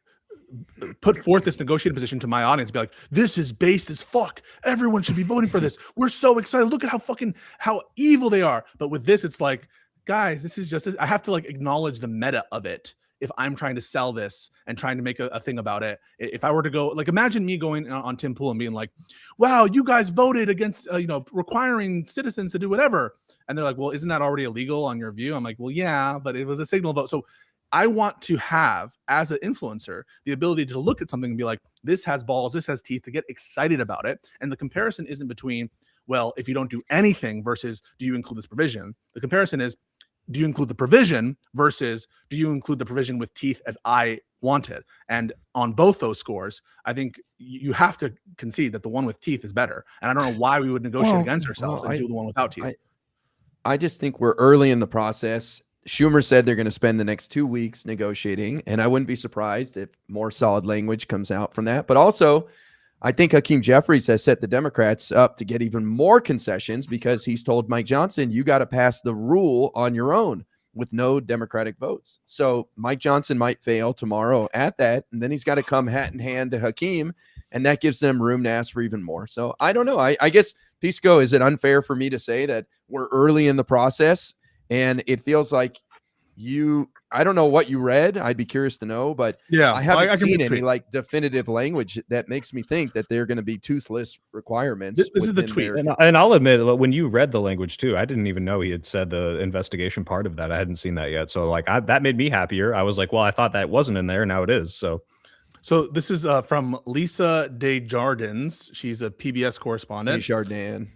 put forth this negotiated position to my audience, be like, this is based as fuck. Everyone should be voting for this. We're so excited. Look at how evil they are. But with this, it's like, guys, this is just this. I have to like acknowledge the meta of it if I'm trying to sell this and trying to make a thing about it. If I were to go, like, imagine me going on Tim Pool and being like, wow, you guys voted against requiring citizens to do whatever, and they're like, well, isn't that already illegal on your view? I'm like, well, yeah, but it was a signal vote. So I want to have, as an influencer, the ability to look at something and be like, this has balls, this has teeth, to get excited about it. And the comparison isn't between, well, if you don't do anything versus do you include this provision? The comparison is, do you include the provision versus do you include the provision with teeth as I wanted? And on both those scores, I think you have to concede that the one with teeth is better. And I don't know why we would negotiate against ourselves and do the one without teeth. I just think we're early in the process. Schumer said they're going to spend the next 2 weeks negotiating, and I wouldn't be surprised if more solid language comes out from that. But also, I think Hakeem Jeffries has set the Democrats up to get even more concessions, because he's told Mike Johnson, you got to pass the rule on your own with no Democratic votes. So Mike Johnson might fail tomorrow at that, and then he's got to come hat in hand to Hakeem, and that gives them room to ask for even more. So I don't know. I guess, Pisco, is it unfair for me to say that we're early in the process? And it feels like I don't know what you read. I'd be curious to know, but yeah, I haven't seen any like definitive language that makes me think that they're going to be toothless requirements. This is the tweet. And I'll admit, when you read the language too, I didn't even know he had said the investigation part of that. I hadn't seen that yet. So like that made me happier. I was like, well, I thought that wasn't in there. Now it is. So this is from Lisa Desjardins. She's a PBS correspondent. Desjardins.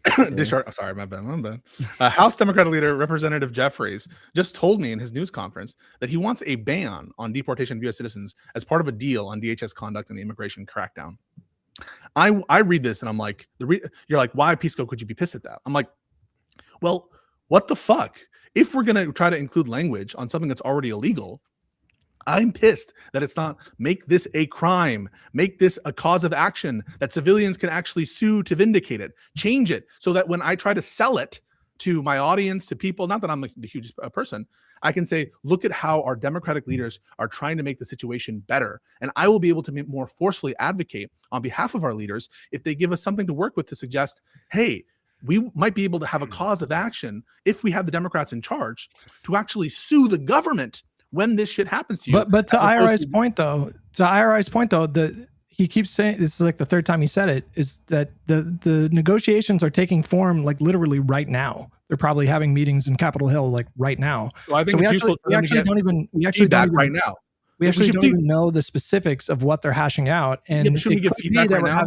Sorry, my bad. House Democratic leader Representative Jeffries just told me in his news conference that he wants a ban on deportation of U.S. citizens as part of a deal on DHS conduct and the immigration crackdown. I read this and I'm like, you're like, why, Pisco, could you be pissed at that? I'm like, well, what the fuck? If we're going to try to include language on something that's already illegal, I'm pissed that it's not make this a crime, make this a cause of action that civilians can actually sue to vindicate it, change it so that when I try to sell it to my audience, to people, not that I'm the hugest person, I can say, look at how our Democratic leaders are trying to make the situation better. And I will be able to more forcefully advocate on behalf of our leaders if they give us something to work with to suggest, hey, we might be able to have a cause of action if we have the Democrats in charge to actually sue the government when this shit happens to you. But to IRI's point though, he keeps saying, this is like the third time he said it, is that the negotiations are taking form like literally right now. They're probably having meetings in Capitol Hill like right now. So I think we actually don't even right now. We actually don't even know the specifics of what they're hashing out. And yeah, should we give feedback right now?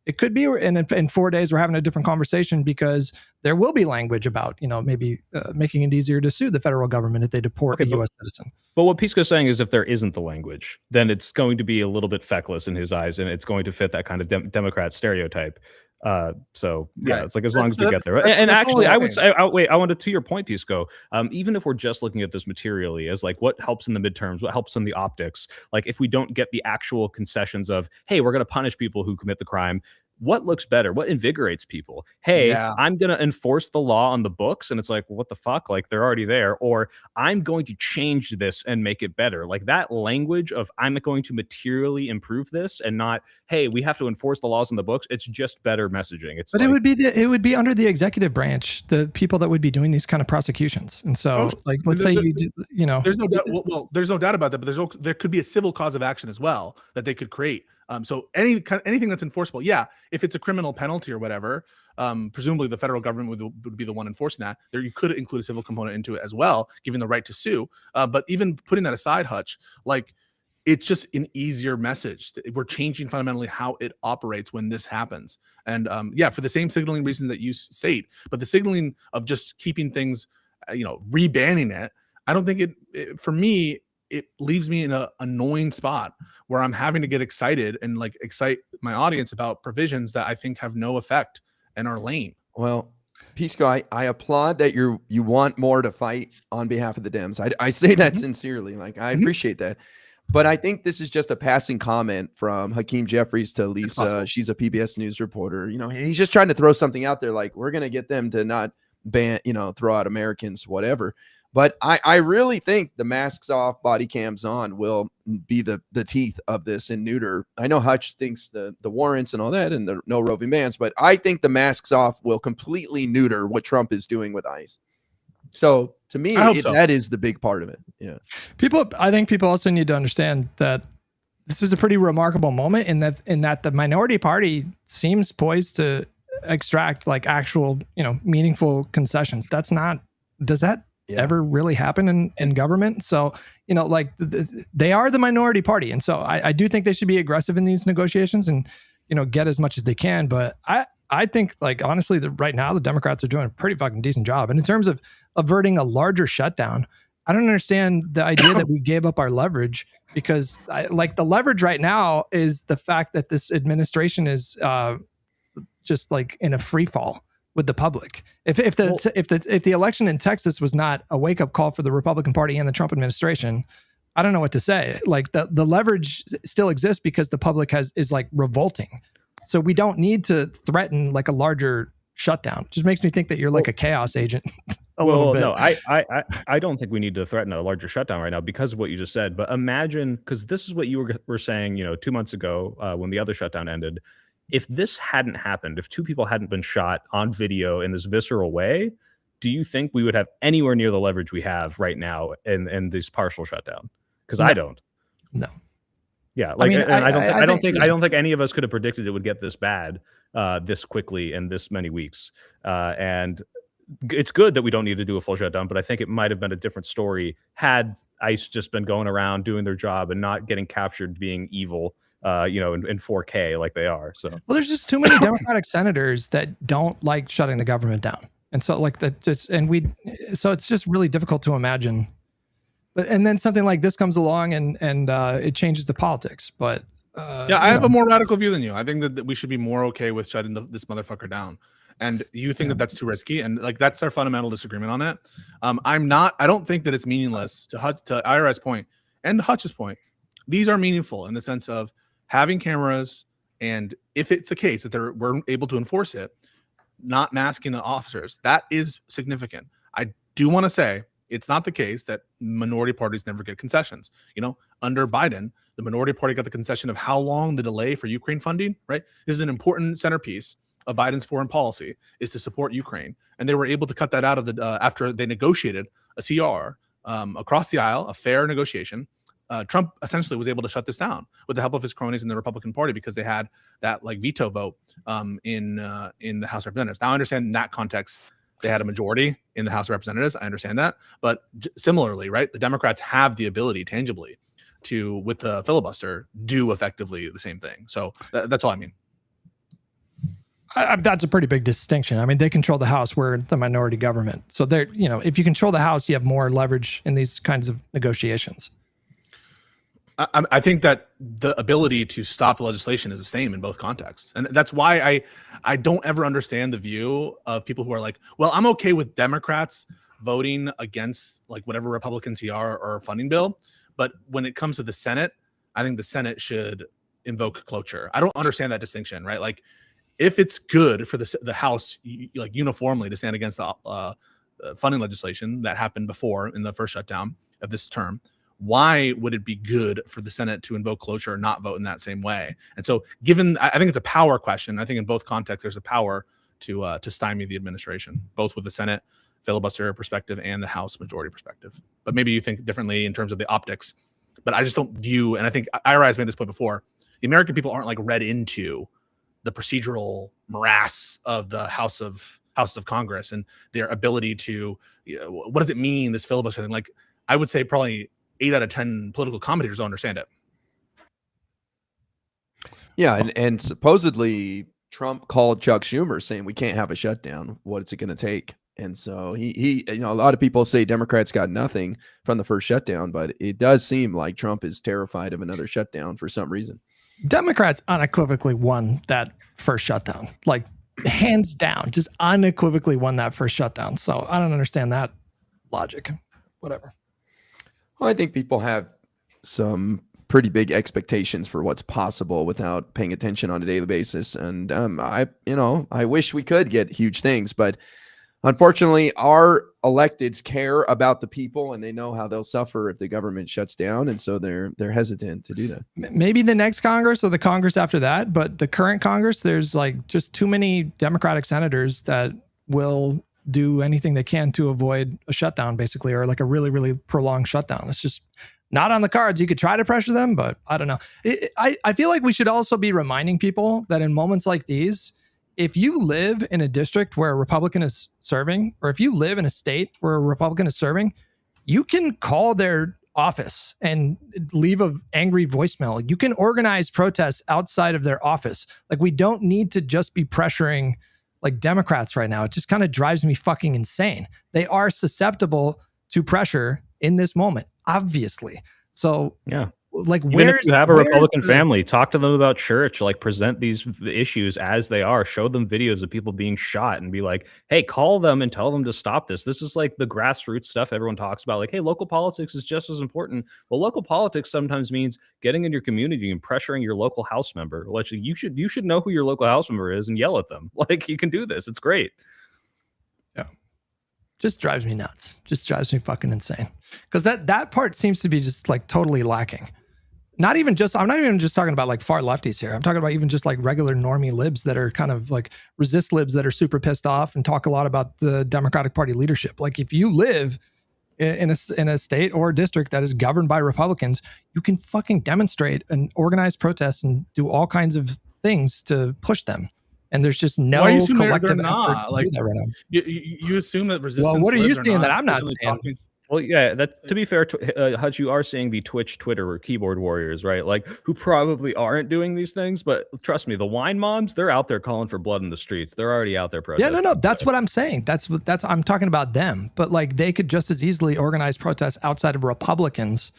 It could be in 4 days we're having a different conversation because there will be language about, maybe making it easier to sue the federal government if they deport a U.S. citizen. But what Pisco's saying is if there isn't the language, then it's going to be a little bit feckless in his eyes, and it's going to fit that kind of Democrat stereotype. So yeah, right. It's like as long as we get there. And actually, I would say, I wanted to your point, Pisco. Even if we're just looking at this materially as like what helps in the midterms, what helps in the optics, like if we don't get the actual concessions of, hey, we're going to punish people who commit the crime. What looks better? What invigorates people? Hey, I'm going to enforce the law on the books. And it's like, well, what the fuck? Like they're already there. Or I'm going to change this and make it better. Like that language of I'm going to materially improve this and not, hey, we have to enforce the laws on the books. It's just better messaging. It's but like, it would be under the executive branch, the people that would be doing these kind of prosecutions. And so let's say there's no doubt. Well, there's no doubt about that, but there could be a civil cause of action as well that they could create. So anything that's enforceable, if it's a criminal penalty or whatever, presumably the federal government would be the one enforcing that. There, you could include a civil component into it as well, given the right to sue. But even putting that aside, Hutch, like it's just an easier message. We're changing fundamentally how it operates when this happens. And for the same signaling reasons that you state, but the signaling of just keeping things, re-banning it, I don't think for me, it leaves me in an annoying spot where I'm having to get excited and like excite my audience about provisions that I think have no effect and are lame. Well, Pisco, I applaud that you want more to fight on behalf of the Dems. I say that sincerely. Like I appreciate that. But I think this is just a passing comment from Hakeem Jeffries to Lisa. She's a PBS News reporter. He's just trying to throw something out there like we're going to get them to not ban, throw out Americans, whatever. But I really think the masks off, body cams on will be the teeth of this and neuter. I know Hutch thinks the warrants and all that and the no roving bans, but I think the masks off will completely neuter what Trump is doing with ICE. So to me, that is the big part of it. Yeah. I think people also need to understand that this is a pretty remarkable moment in that the minority party seems poised to extract like actual, meaningful concessions. Does that ever really happen in government? So, they are the minority party. And so I do think they should be aggressive in these negotiations and, get as much as they can. But I think like, honestly, right now the Democrats are doing a pretty fucking decent job. And in terms of averting a larger shutdown, I don't understand the idea that we gave up our leverage because the leverage right now is the fact that this administration is just like in a free fall with the public. If the election in Texas was not a wake up call for the Republican Party and the Trump administration, I don't know what to say. Like the leverage still exists because the public is like revolting. So we don't need to threaten like a larger shutdown. It just makes me think that you're like a chaos agent. a little bit. No, I don't think we need to threaten a larger shutdown right now because of what you just said. But imagine, because this is what you were saying, 2 months ago when the other shutdown ended. If this hadn't happened, if two people hadn't been shot on video in this visceral way, do you think we would have anywhere near the leverage we have right now in this partial shutdown? Because I don't. No. Yeah, like I don't think any of us could have predicted it would get this bad this quickly in this many weeks. And it's good that we don't need to do a full shutdown, but I think it might have been a different story had ICE just been going around doing their job and not getting captured being evil. In 4K like they are. So well, there's just too many Democratic senators that don't like shutting the government down, and so like that so it's just really difficult to imagine. But and then something like this comes along and it changes the politics. But I have a more radical view than you. I think that we should be more okay with shutting this motherfucker down. And you think that that's too risky, and like that's our fundamental disagreement on it. I don't think that it's meaningless to IRS point and Hutch's point. These are meaningful in the sense of having cameras, and if it's a case that we're able to enforce it, not masking the officers, that is significant. I do want to say it's not the case that minority parties never get concessions. Under Biden, the minority party got the concession of how long the delay for Ukraine funding, right? This is an important centerpiece of Biden's foreign policy is to support Ukraine, and they were able to cut that out of the after they negotiated a CR across the aisle, a fair negotiation. Trump essentially was able to shut this down with the help of his cronies in the Republican Party because they had that like veto vote in the House of Representatives. Now I understand in that context they had a majority in the House of Representatives. I understand that, but similarly, right, the Democrats have the ability tangibly to, with the filibuster, do effectively the same thing. So that's all I mean. That's a pretty big distinction. I mean, they control the House. We're the minority government. So they're, you know, if you control the House, you have more leverage in these kinds of negotiations. I think that the ability to stop the legislation is the same in both contexts. And that's why I don't ever understand the view of people who are like, well, I'm okay with Democrats voting against like whatever Republican CR or funding bill. But when it comes to the Senate, I think the Senate should invoke cloture. I don't understand that distinction, right? Like if it's good for the House, like uniformly to stand against the funding legislation that happened before in the first shutdown of this term, why would it be good for the Senate to invoke cloture or not vote in that same way? And so given, I think it's a power question. I think in both contexts, there's a power to stymie the administration, both with the Senate filibuster perspective and the House majority perspective. But maybe you think differently in terms of the optics, but I just don't view, and I think Ira has made this point before, the American people aren't like read into the procedural morass of the House of Congress and their ability to, what does it mean, this filibuster thing? Like, I would say probably 8 out of 10 political commentators don't understand it. Yeah, and supposedly Trump called Chuck Schumer saying we can't have a shutdown. What's it going to take? And so he, you know, a lot of people say Democrats got nothing from the first shutdown, but it does seem like Trump is terrified of another shutdown for some reason. Democrats unequivocally won that first shutdown, like hands down, just unequivocally won that first shutdown. So I don't understand that logic. Whatever. Well, I think people have some pretty big expectations for what's possible without paying attention on a daily basis. And I wish we could get huge things, but unfortunately, our electeds care about the people and they know how they'll suffer if the government shuts down. And so they're hesitant to do that. Maybe the next Congress or the Congress after that, but the current Congress, there's like just too many Democratic senators that will do anything they can to avoid a shutdown, basically, or like a really, really prolonged shutdown. It's just not on the cards. You could try to pressure them, but I don't know. I feel like we should also be reminding people that in moments like these, if you live in a district where a Republican is serving, or if you live in a state where a Republican is serving, you can call their office and leave an angry voicemail. You can organize protests outside of their office. Like, we don't need to just be pressuring like Democrats right now. It just kind of drives me fucking insane. They are susceptible to pressure in this moment, obviously. So yeah. Like, even if you have a Republican family, talk to them about church, like present these issues as they are, show them videos of people being shot and be like, hey, call them and tell them to stop this. This is like the grassroots stuff everyone talks about. Like, hey, local politics is just as important. Well, local politics sometimes means getting in your community and pressuring your local house member. Like, you should know who your local house member is and yell at them. Like, you can do this. It's great. Yeah. Just drives me nuts. Just drives me fucking insane. Because that part seems to be just like totally lacking. I'm not even just talking about like far lefties here. I'm talking about even just like regular normie libs that are kind of like resist libs that are super pissed off and talk a lot about the Democratic Party leadership. Like, if you live in a state or a district that is governed by Republicans, you can fucking demonstrate and organize protests and do all kinds of things to push them. And there's just no collective they're not like that right now. You assume that resistance. Well, what are you saying that I'm not saying? Well, yeah, to be fair, Hutch, you are saying the Twitch, Twitter, or keyboard warriors, right? Like, who probably aren't doing these things, but trust me, the wine moms, they're out there calling for blood in the streets. They're already out there protesting. Yeah, no, that's what I'm saying. I'm talking about them. But like, they could just as easily organize protests outside of Republicans.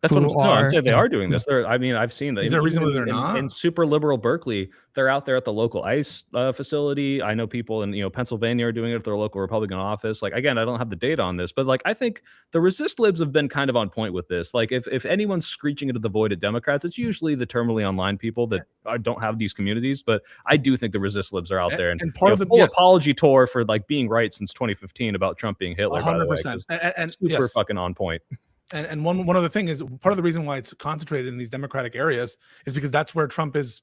That's what I'm saying. They are doing this. I've seen that. Is there a reason why they're not? In super liberal Berkeley, they're out there at the local ICE facility. I know people in Pennsylvania are doing it at their local Republican office. Like, again, I don't have the data on this, but like, I think the resist libs have been kind of on point with this. Like, if anyone's screeching into the void at Democrats, it's usually the terminally online people that don't have these communities. But I do think the resist libs are out there, and part of the full apology tour for like being right since 2015 about Trump being Hitler. 100%, and super fucking on point. And one other thing is, part of the reason why it's concentrated in these Democratic areas is because that's where Trump is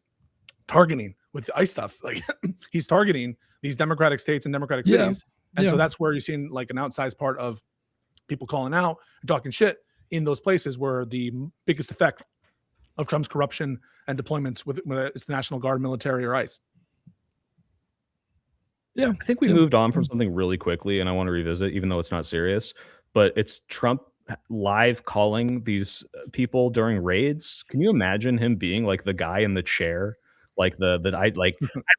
targeting with the ICE stuff. Like he's targeting these Democratic states and Democratic cities. And so that's where you're seeing like an outsized part of people calling out and talking shit in those places where the biggest effect of Trump's corruption and deployments with its National Guard, military, or ICE. Yeah, I think we moved on from something really quickly, and I want to revisit, even though it's not serious. But it's Trump live calling these people during raids. Can you imagine him being like the guy in the chair, like I'm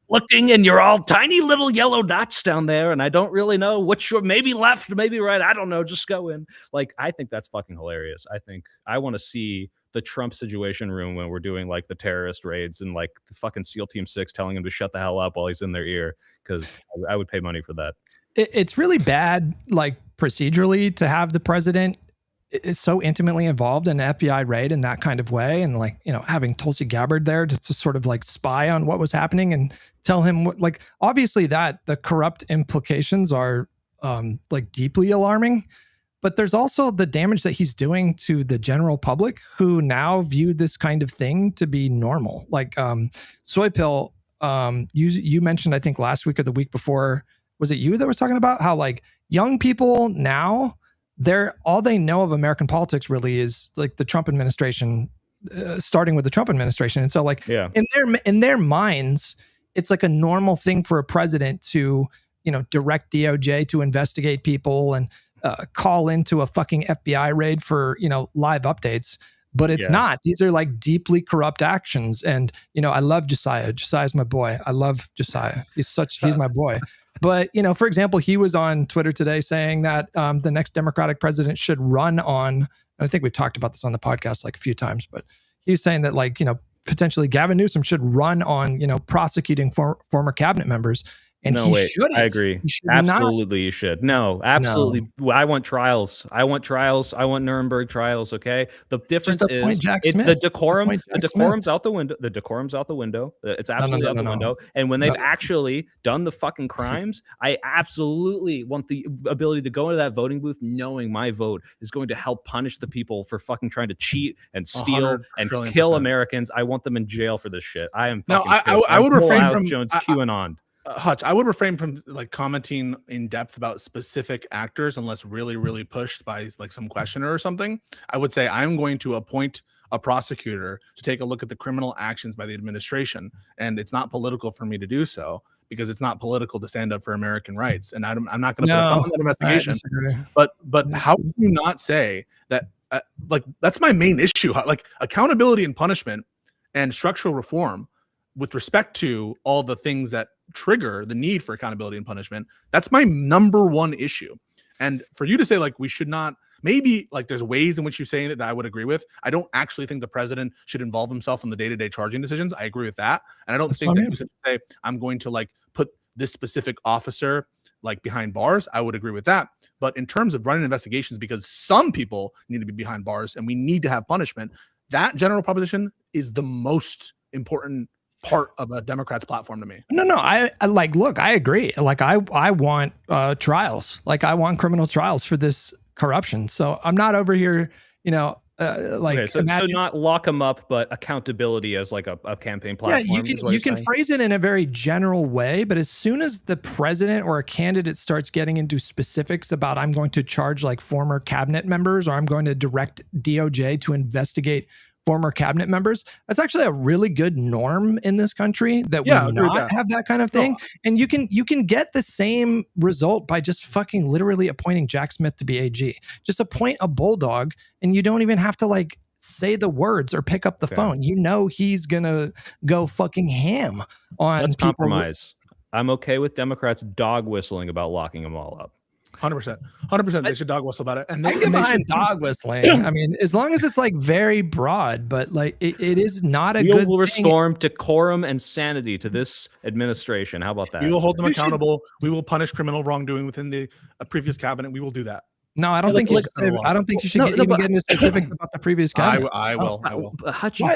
looking, and you're all tiny little yellow dots down there, and I don't really know which, maybe left, maybe right. I don't know. Just go in. Like, I think that's fucking hilarious. I think I want to see the Trump Situation Room when we're doing like the terrorist raids and like the fucking SEAL Team 6 telling him to shut the hell up while he's in their ear, because I would pay money for that. It's really bad, like procedurally, to have the president is so intimately involved in an FBI raid in that kind of way, and like, you know, having Tulsi Gabbard there to sort of like spy on what was happening and tell him what, like, obviously that the corrupt implications are like deeply alarming. But there's also the damage that he's doing to the general public who now view this kind of thing to be normal. Like Soy Pill, you mentioned, I think last week or the week before, was it you that was talking about how like young people now, all they know of American politics really is like the Trump administration, starting with the Trump administration. And so like in their minds, it's like a normal thing for a president to, you know, direct DOJ to investigate people and call into a fucking FBI raid for, you know, live updates. But it's not. These are like deeply corrupt actions. And, you know, I love Josiah. Josiah's my boy. I love Josiah. He's my boy. But, you know, for example, he was on Twitter today saying that the next Democratic president should run on, I think we've talked about this on the podcast like a few times, but he's saying that, like, you know, potentially Gavin Newsom should run on, you know, prosecuting former cabinet members. And no, wait, shouldn't. I agree. Absolutely, you should. No, absolutely. No. I want trials. I want Nuremberg trials. Okay. The difference is the decorum's out the window. The decorum's out the window. It's absolutely out the window. And when they've actually done the fucking crimes, I absolutely want the ability to go into that voting booth knowing my vote is going to help punish the people for fucking trying to cheat and steal and kill Americans. I want them in jail for this shit. I am. I would refrain from Jones QAnon. Hutch, I would refrain from like commenting in depth about specific actors unless really, really pushed by like some questioner or something. I would say I'm going to appoint a prosecutor to take a look at the criminal actions by the administration, and it's not political for me to do so because it's not political to stand up for American rights, and I'm not going to put a thumb on that investigation. But how can you not say that? Like, that's my main issue. Like, accountability and punishment and structural reform with respect to all the things that trigger the need for accountability and punishment, that's my number one issue. And for you to say like we should not, maybe like there's ways in which you're saying it that I would agree with. I don't actually think the president should involve himself in the day-to-day charging decisions. I agree with that. And I don't think that you should say I'm going to like put this specific officer like behind bars. I would agree with that. But in terms of running investigations, because some people need to be behind bars and we need to have punishment, that general proposition is the most important part of a Democrat's platform to me. No, I like, look, I agree. Like I want trials. Like I want criminal trials for this corruption. So I'm not over here, you know, like, okay, so not lock them up, but accountability as like a campaign platform. Yeah, you can phrase it in a very general way, but as soon as the president or a candidate starts getting into specifics about I'm going to charge like former cabinet members or I'm going to direct DOJ to investigate former cabinet members, that's actually a really good norm in this country that we not have that kind of thing. And you can get the same result by just fucking literally appointing Jack Smith to be AG. Just appoint a bulldog and you don't even have to like say the words or pick up the phone. You know he's gonna go fucking ham on Let's people. Compromise. I'm okay with Democrats dog whistling about locking them all up. 100%. They should dog whistle about it. And I get behind dog whistling. I mean, as long as it's like very broad, but like it is not a good. We will restore decorum and sanity to this administration. How about that? We will hold them accountable. We will punish criminal wrongdoing within the previous cabinet. We will do that. No, I don't think you should. I don't think you should even get into specifics about the previous cabinet. I will. Hutch, you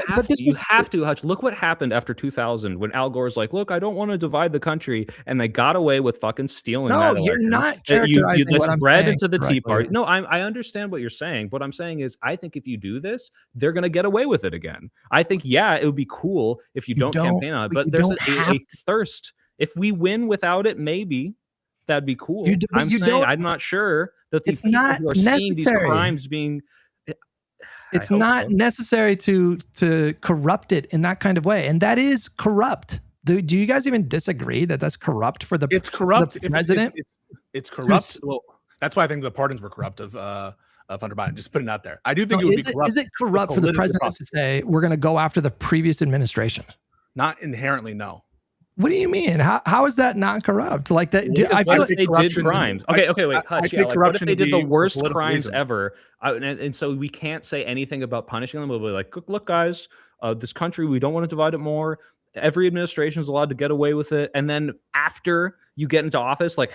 have to. Hutch, look what happened after 2000 when Al Gore's like, "Look, I don't want to divide the country," and they got away with fucking stealing. No, you're not characterizing what I'm saying into the Tea Party. No, I understand what you're saying. What I'm saying is, I think if you do this, they're gonna get away with it again. I think, yeah, it would be cool if you don't campaign on it, but there's a thirst. If we win without it, maybe that'd be cool. I'm not sure that these people who are seeing these crimes being. It's not necessary to corrupt it in that kind of way, and that is corrupt. Do you guys even disagree that that's corrupt for the? It's corrupt. The president. It's corrupt. Well, that's why I think the pardons were corrupt of Hunter Biden. Just putting it out there. I do think it would be corrupt. Is it corrupt for the president to say we're going to go after the previous administration? Not inherently, no. What do you mean? How is that not corrupt? Like that? I feel like they did crimes. Okay, wait, Hutch. What if they did the worst crimes ever? And so we can't say anything about punishing them. We'll be like, look, guys, this country, we don't want to divide it more. Every administration is allowed to get away with it. And then after you get into office, like,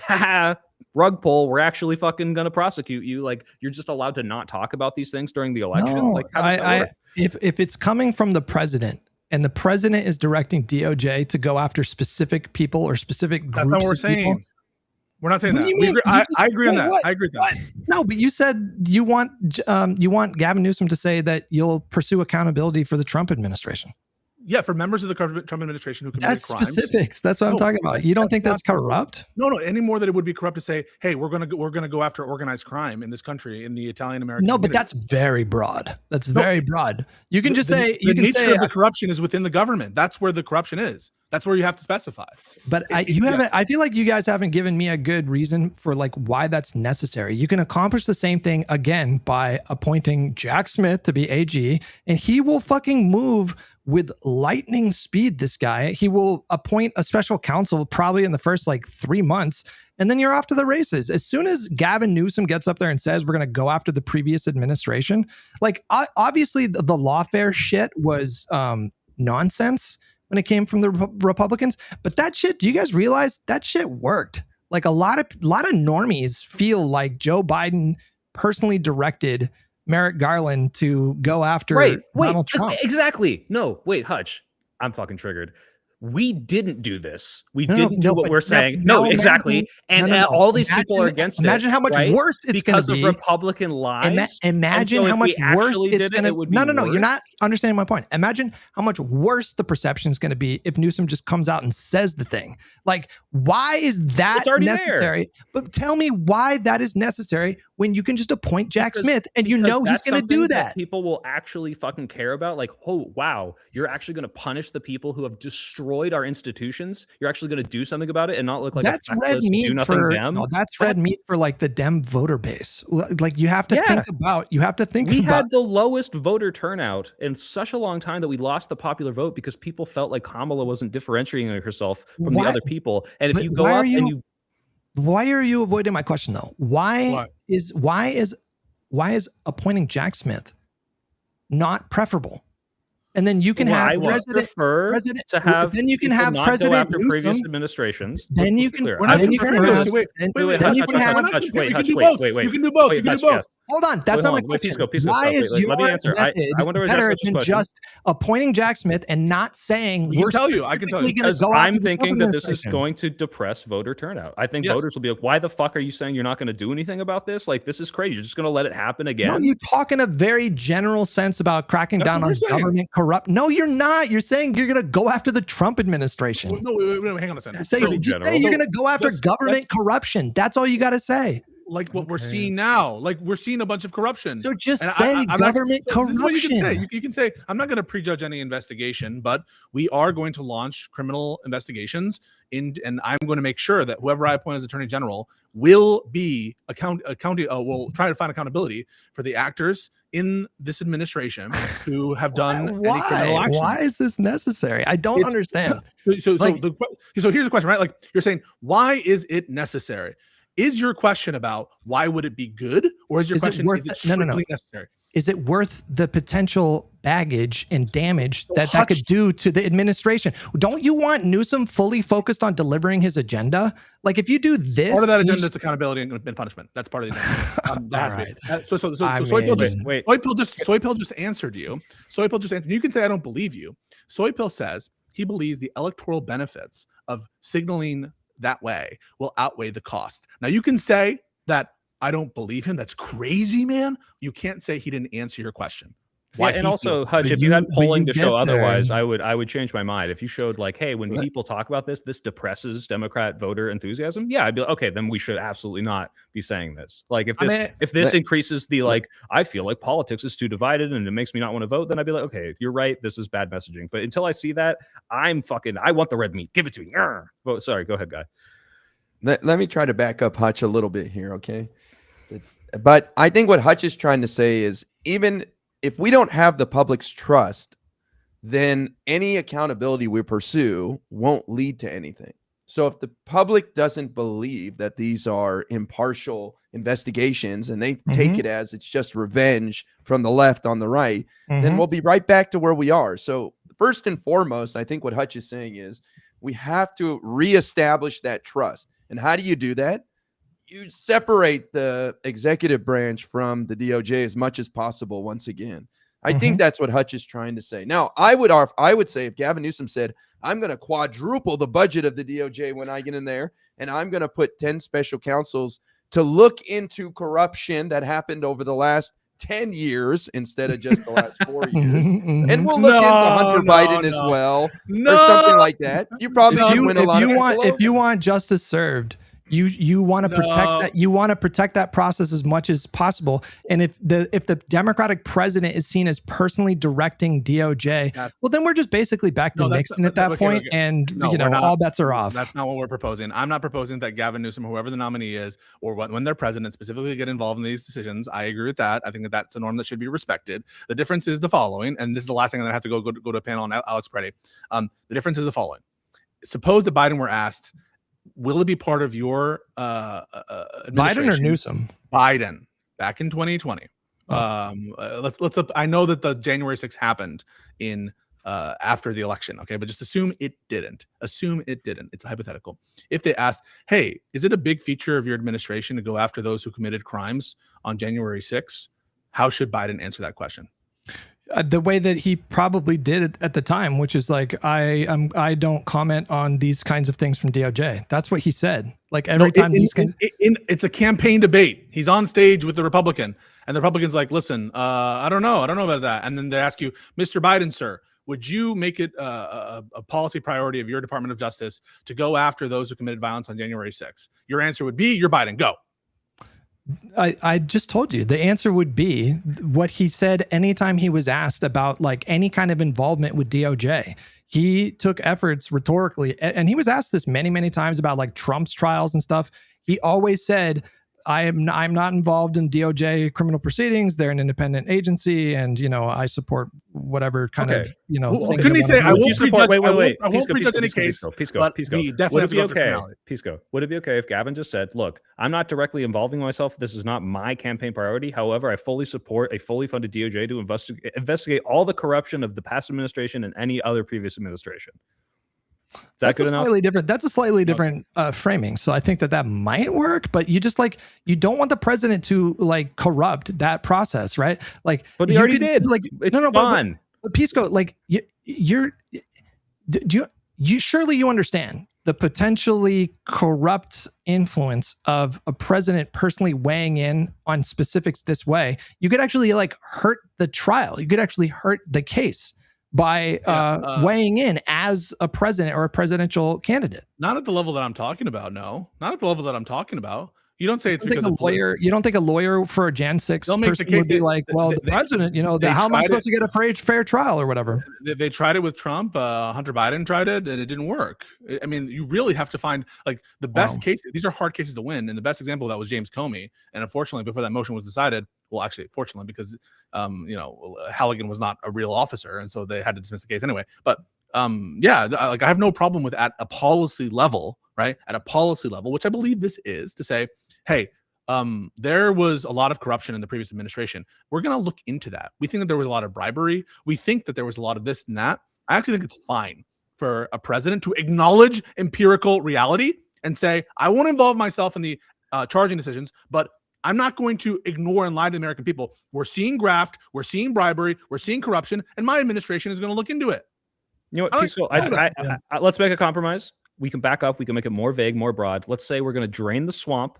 rug pull, we're actually fucking going to prosecute you. Like, you're just allowed to not talk about these things during the election. No, like, how does that work? If it's coming from the president, and the president is directing DOJ to go after specific people or specific groups. That's not what we're saying. We're not saying that. I agree on that. I agree with that. No, but you said you want Gavin Newsom to say that you'll pursue accountability for the Trump administration. Yeah, for members of the Trump administration who committed crimes. That's specifics. That's what I'm talking about. You don't think that's corrupt? No, any more than it would be corrupt to say, hey, we're gonna go after organized crime in this country, in the Italian American. No, but that's very broad. That's very broad. You can just say the nature of the corruption is within the government. That's where the corruption is. That's where you have to specify. But you haven't. I feel like you guys haven't given me a good reason for like why that's necessary. You can accomplish the same thing again by appointing Jack Smith to be AG, and he will fucking move with lightning speed. This guy, he will appoint a special counsel probably in the first like 3 months, and then you're off to the races. As soon as Gavin Newsom gets up there and says we're going to go after the previous administration, like obviously the lawfare shit was nonsense when it came from the Republicans, but that shit, do you guys realize that shit worked? Like a lot of normies feel like Joe Biden personally directed Merrick Garland to go after Donald Trump. Exactly. No, wait, Hutch, I'm fucking triggered. We didn't do this. We didn't do what we're saying. No, exactly. And all these people are against it. Imagine how much worse it's going to be because of Republican lies. Imagine how much worse it's going to be. No. You're not understanding my point. Imagine how much worse the perception is going to be if Newsom just comes out and says the thing. Like, why is that necessary? But tell me why that is necessary when you can just appoint Jack Smith and you know he's going to do that. People will actually fucking care about. Like, oh wow, you're actually going to punish the people who have destroyed our institutions. You're actually going to do something about it and not look like that's red meat for Dem. No, that's red meat for like the Dem voter base. Like you have to think about. We had the lowest voter turnout in such a long time that we lost the popular vote because people felt like Kamala wasn't differentiating herself from the other people. And if you go up and you, why are you avoiding my question though? Why is appointing Jack Smith not preferable? And then you can have president to have. Then you can have president after previous administrations. Then you can. Then you can have. Wait. You can do both. You can do both. Hold on, that's not my question. Why is your method better than just appointing Jack Smith and not saying I can tell you. Because I'm thinking that this is going to depress voter turnout. I think voters will be like, why the fuck are you saying you're not going to do anything about this? Like, this is crazy. You're just going to let it happen again? No, you talk in a very general sense about cracking down on government corrupt. No, you're not. You're saying you're going to go after the Trump administration. No, wait, hang on a second. Just say you're going to go after government corruption. That's all you got to say. Like what we're seeing now, like we're seeing a bunch of corruption. So just say government corruption. This is what you can say. You can say, I'm not going to prejudge any investigation, but we are going to launch criminal investigations and I'm going to make sure that whoever I appoint as Attorney General will be will try to find accountability for the actors in this administration who have done any criminal actions. Why is this necessary? I don't understand. So here's the question, right? Like you're saying, why is it necessary? Is your question about why would it be good, or is your question is it strictly necessary? is it worth the potential baggage and damage that Hutch, could do to the administration? Don't you want Newsom fully focused on delivering his agenda? Like, if you do this, part of that agenda is accountability and punishment. That's part of the agenda. That has to be. So Soypill just answered you. Soypill just answered. You can say I don't believe you. Soypill says he believes the electoral benefits of signaling that way will outweigh the cost. Now you can say that I don't believe him. That's crazy, man. You can't say he didn't answer your question. Why? And also, Hutch, if you had polling to show otherwise, I would change my mind. If you showed like, hey, when people talk about this depresses Democrat voter enthusiasm. Yeah, I'd be like, okay, then we should absolutely not be saying this. Like, if this increases the like, I feel like politics is too divided and it makes me not want to vote, then I'd be like, okay, you're right, this is bad messaging. But until I see that, I want the red meat. Give it to me. Vote. Sorry, go ahead, guy. Let me try to back up Hutch a little bit here, okay? But I think what Hutch is trying to say is, even if we don't have the public's trust, then any accountability we pursue won't lead to anything. So if the public doesn't believe that these are impartial investigations and they take it as it's just revenge from the left on the right, then we'll be right back to where we are. So first and foremost, I think what Hutch is saying is we have to reestablish that trust. And how do you do that? You separate the executive branch from the DOJ as much as possible. Once again, I think that's what Hutch is trying to say. Now, I would say if Gavin Newsom said, I'm going to quadruple the budget of the DOJ when I get in there, and I'm going to put 10 special counsels to look into corruption that happened over the last 10 years instead of just the last 4 years. And we'll look into Hunter Biden as well, or something like that. You probably win a lot. If you want justice served, you want to protect that. You want to protect that process as much as possible. And if the Democratic president is seen as personally directing DOJ, well, then we're just basically back to Nixon at that point, and all bets are off. That's not what we're proposing. I'm not proposing that Gavin Newsom, whoever the nominee is, or when their president specifically get involved in these decisions. I agree with that. I think that that's a norm that should be respected. The difference is the following, and this is the last thing that I have to go to a panel on Alex Preddy. The difference is the following. Suppose that Biden were asked, will it be part of your Biden or Newsom? Biden back in 2020. Let's I know that the January 6th happened in after the election, okay, but just assume it didn't. It's a hypothetical. If they asked, hey, is it a big feature of your administration to go after those who committed crimes on January 6th? How should Biden answer that question? The way that he probably did it at the time, which is like, I don't comment on these kinds of things from DOJ. That's what he said. Like every time it's a campaign debate. He's on stage with the Republican, and the Republican's like, listen, I don't know about that. And then they ask you, Mr. Biden, sir, would you make it a policy priority of your Department of Justice to go after those who committed violence on January 6th? Your answer would be, you're Biden, go. I just told you the answer would be what he said anytime he was asked about like any kind of involvement with DOJ. He took efforts rhetorically, and he was asked this many, many times about like Trump's trials and stuff. He always said, I'm not involved in DOJ criminal proceedings. They're an independent agency, and I support whatever kind of Couldn't he say, I won't prejudge? Wait. I won't prejudge any case. Pisco. Would it be okay? Pisco. Would it be okay if Gavin just said, "Look, I'm not directly involving myself. This is not my campaign priority. However, I fully support a fully funded DOJ to investigate all the corruption of the past administration and any other previous administration." That's a slightly different framing. So I think that might work, but you just you don't want the president to like corrupt that process, right? Like, but he already did. Like, it's gone. But Pisco, like you surely you understand the potentially corrupt influence of a president personally weighing in on specifics this way. You could actually like hurt the trial. You could actually hurt the case by weighing in as a president or a presidential candidate. Not at the level that I'm talking about. No, not at the level that I'm talking about. You don't say it's because a lawyer. You don't think a lawyer for a Jan 6 person would be like, well, the president, how am I supposed to get a fair trial or whatever? They tried it with Trump. Hunter Biden tried it, and it didn't work. I mean, you really have to find like the best cases. These are hard cases to win, and the best example of that was James Comey. And unfortunately, before that motion was decided, well, actually, fortunately, because Halligan was not a real officer, and so they had to dismiss the case anyway. But I have no problem with at a policy level, right? At a policy level, which I believe this is, to say, hey, there was a lot of corruption in the previous administration. We're going to look into that. We think that there was a lot of bribery. We think that there was a lot of this and that. I actually think it's fine for a president to acknowledge empirical reality and say, I won't involve myself in the charging decisions, but I'm not going to ignore and lie to the American people. We're seeing graft, we're seeing bribery, we're seeing corruption, and my administration is going to look into it. You know what? Let's make a compromise. We can back up. We can make it more vague, more broad. Let's say we're going to drain the swamp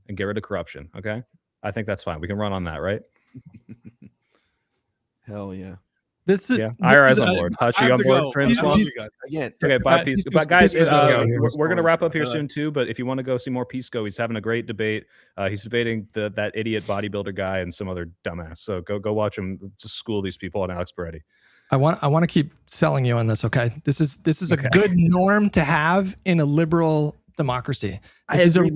and get rid of corruption. Okay, I think that's fine. We can run on that, right? Hell yeah. This is IRA's on board. Hutch, you on board? Drain the swamp again. Okay, bye, Peace. But guys, we're going to wrap up here soon too. But if you want to go see more Pisco, he's having a great debate. He's debating that idiot bodybuilder guy and some other dumbass. So go watch him to school these people on Alex Peretti. I want to keep selling you on this. Okay, this is a good norm to have in a liberal democracy. This is a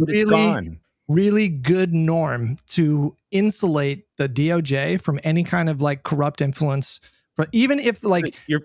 really good norm to insulate the DOJ from any kind of like corrupt influence. But even if like you're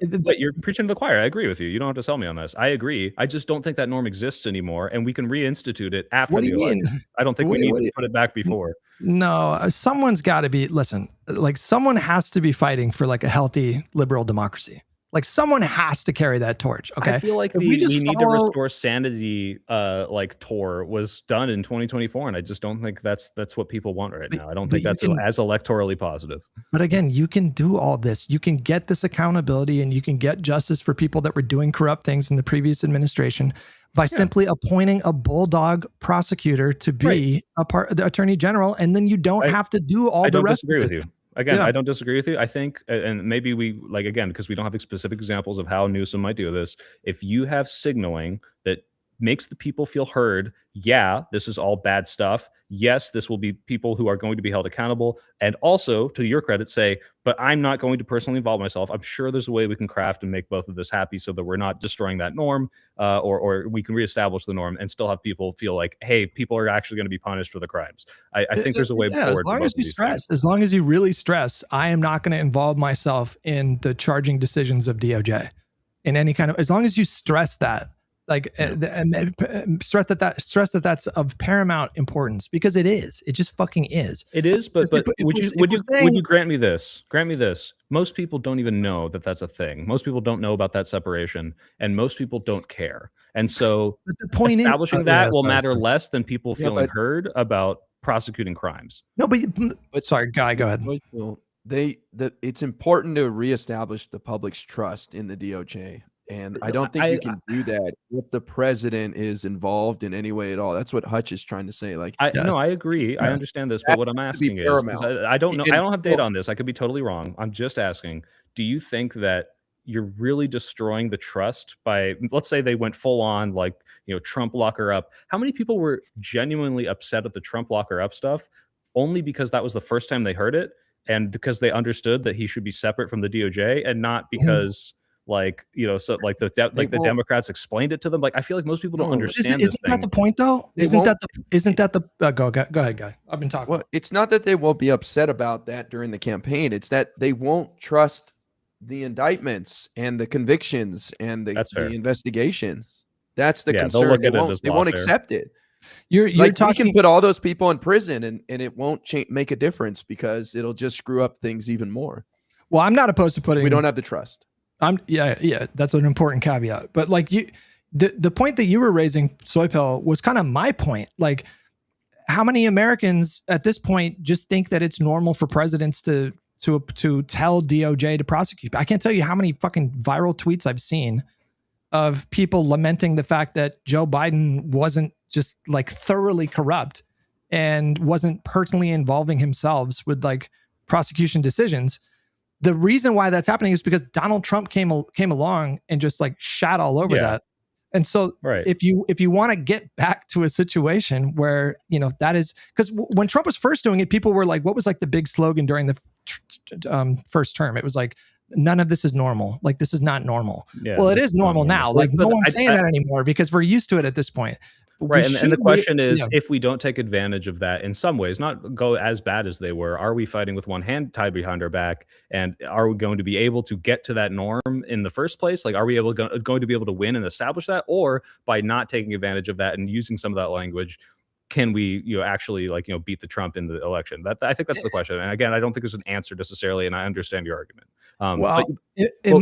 preaching to the choir, I agree with you. You don't have to sell me on this. I agree. I just don't think that norm exists anymore, and we can reinstitute it after the election. I don't think we need to put it back before. No, someone's got to be. Listen, like someone has to be fighting for like a healthy liberal democracy. Like someone has to carry that torch. Okay, I feel like we need to restore sanity. Like tour was done in 2024, and I just don't think that's what people want right now. I don't think that's as electorally positive. But again, you can do all this. You can get this accountability, and you can get justice for people that were doing corrupt things in the previous administration by simply appointing a bulldog prosecutor to be the attorney general, and then you don't have to do all the rest. I don't disagree with you. Again, I don't disagree with you. I think, and maybe we because we don't have specific examples of how Newsom might do this. If you have signaling that makes the people feel heard, yeah, this is all bad stuff. Yes, this will be people who are going to be held accountable. And also, to your credit, say, but I'm not going to personally involve myself. I'm sure there's a way we can craft and make both of this happy so that we're not destroying that norm, or we can reestablish the norm and still have people feel like, hey, people are actually going to be punished for the crimes. I think there's a way forward. As long as you stress, as long as you really stress, I am not going to involve myself in the charging decisions of DOJ in any kind of, as long as you stress that. Like stress that that's of paramount importance, because it is. It just fucking is. It is, but would you grant me this? Grant me this. Most people don't even know that that's a thing. Most people don't know about that separation, and most people don't care. And so the point establishing that will matter less than people feeling heard about prosecuting crimes. No, but sorry, Guy, go ahead. It's important to reestablish the public's trust in the DOJ. And I don't think you can do that if the president is involved in any way at all. That's what Hutch is trying to say. Like, no, I agree. I understand this, but what I'm asking is I don't know. I don't have data on this. I could be totally wrong. I'm just asking, do you think that you're really destroying the trust by, let's say they went full on, like, Trump lock her up? How many people were genuinely upset at the Trump lock her up stuff only because that was the first time they heard it and because they understood that he should be separate from the DOJ, and not because the Democrats explained it to them? Like, I feel like most people don't understand this. Isn't that the point, though? Isn't that the go ahead, Guy. I've been talking. Well, it's not that they won't be upset about that during the campaign. It's that they won't trust the indictments and the convictions and the investigations. That's the concern. They won't accept it. You're talking. You can put all those people in prison and it won't make a difference because it'll just screw up things even more. Well, I'm not opposed to putting. We don't have the trust. Yeah, that's an important caveat. But like the point that you were raising, Soypel, was kind of my point. Like, how many Americans at this point just think that it's normal for presidents to tell DOJ to prosecute? I can't tell you how many fucking viral tweets I've seen of people lamenting the fact that Joe Biden wasn't just like thoroughly corrupt and wasn't personally involving himself with like prosecution decisions. The reason why that's happening is because Donald Trump came along and just like shat all over that. And so if you want to get back to a situation where, that is, because when Trump was first doing it, people were like, what was like the big slogan during the first term? It was like, none of this is normal. Like, this is not normal. Yeah, well, it is normal now. Like, no one's saying that anymore because we're used to it at this point. Right. And the question is, if we don't take advantage of that in some ways, not go as bad as they were, are we fighting with one hand tied behind our back? And are we going to be able to get to that norm in the first place? Like, are we going to be able to win and establish that? Or by not taking advantage of that and using some of that language, can we, actually beat the Trump in the election? I think that's the question. And again, I don't think there's an answer necessarily, and I understand your argument. In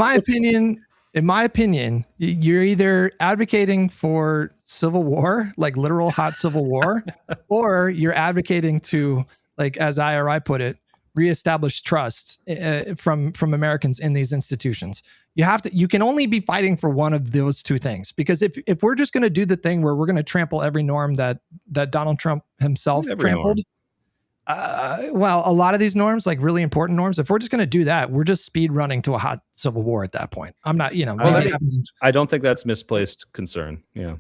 my opinion, you're either advocating for civil war, like literal hot civil war, or you're advocating to, like, as IRI put it, reestablish trust from Americans in these institutions. You can only be fighting for one of those two things, because if we're just going to do the thing where we're going to trample every norm that Donald Trump himself trampled, a lot of these norms, like really important norms, if we're just going to do that, we're just speed running to a hot civil war at that point. I'm not, I don't think that's misplaced concern. Yeah.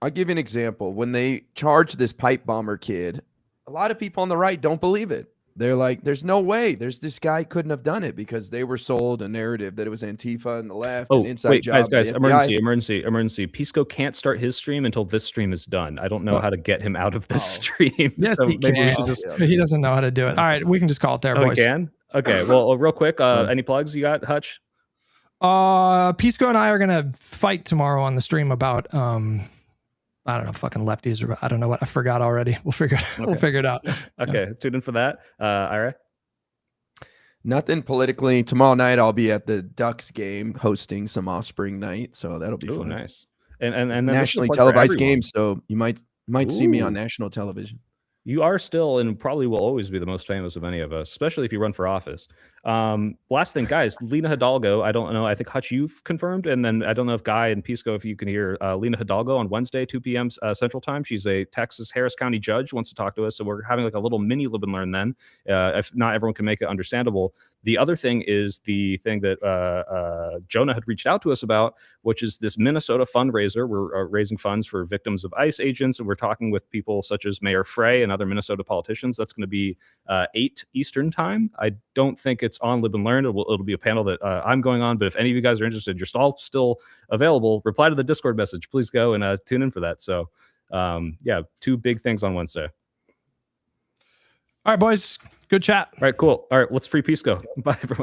I'll give you an example. When they charged this pipe bomber kid, a lot of people on the right don't believe it. They're like, there's no way. This guy couldn't have done it, because they were sold a narrative that it was Antifa and the left and inside job. Guys, emergency. Pisco can't start his stream until this stream is done. I don't know how to get him out of this stream. Yes, so maybe we should he doesn't know how to do it. All right, we can just call it there, boys. We can? Okay, well, real quick, any plugs you got, Hutch? Pisco and I are going to fight tomorrow on the stream about... I don't know, fucking lefties, or I don't know what. I forgot already. We'll figure it out. Okay, tune in for that. Ira? Nothing politically. Tomorrow night I'll be at the Ducks game hosting some Offspring night, so that'll be fun. Nice. And nationally televised game, so you might see me on national television. You are still, and probably will always be, the most famous of any of us, especially if you run for office. Last thing, guys, Lena Hidalgo, I don't know, I think Hutch, you've confirmed, and then I don't know if Guy and Pisco, if you can hear Lena Hidalgo on Wednesday, 2 p.m. Central Time. She's a Texas Harris County judge, wants to talk to us, so we're having like a little mini live and learn then. If not everyone can make it understandable. The other thing is the thing that Jonah had reached out to us about, which is this Minnesota fundraiser. We're raising funds for victims of ICE agents, and we're talking with people such as Mayor Frey and other Minnesota politicians. That's going to be 8 Eastern time. I don't think it's on Live and Learn. It'll be a panel that I'm going on, but if any of you guys are interested, you're all still available, reply to the Discord message. Please go and tune in for that. So, 2 big things on Wednesday. All right, boys. Good chat. All right, cool. All right, let's free Pisco. Bye, everyone.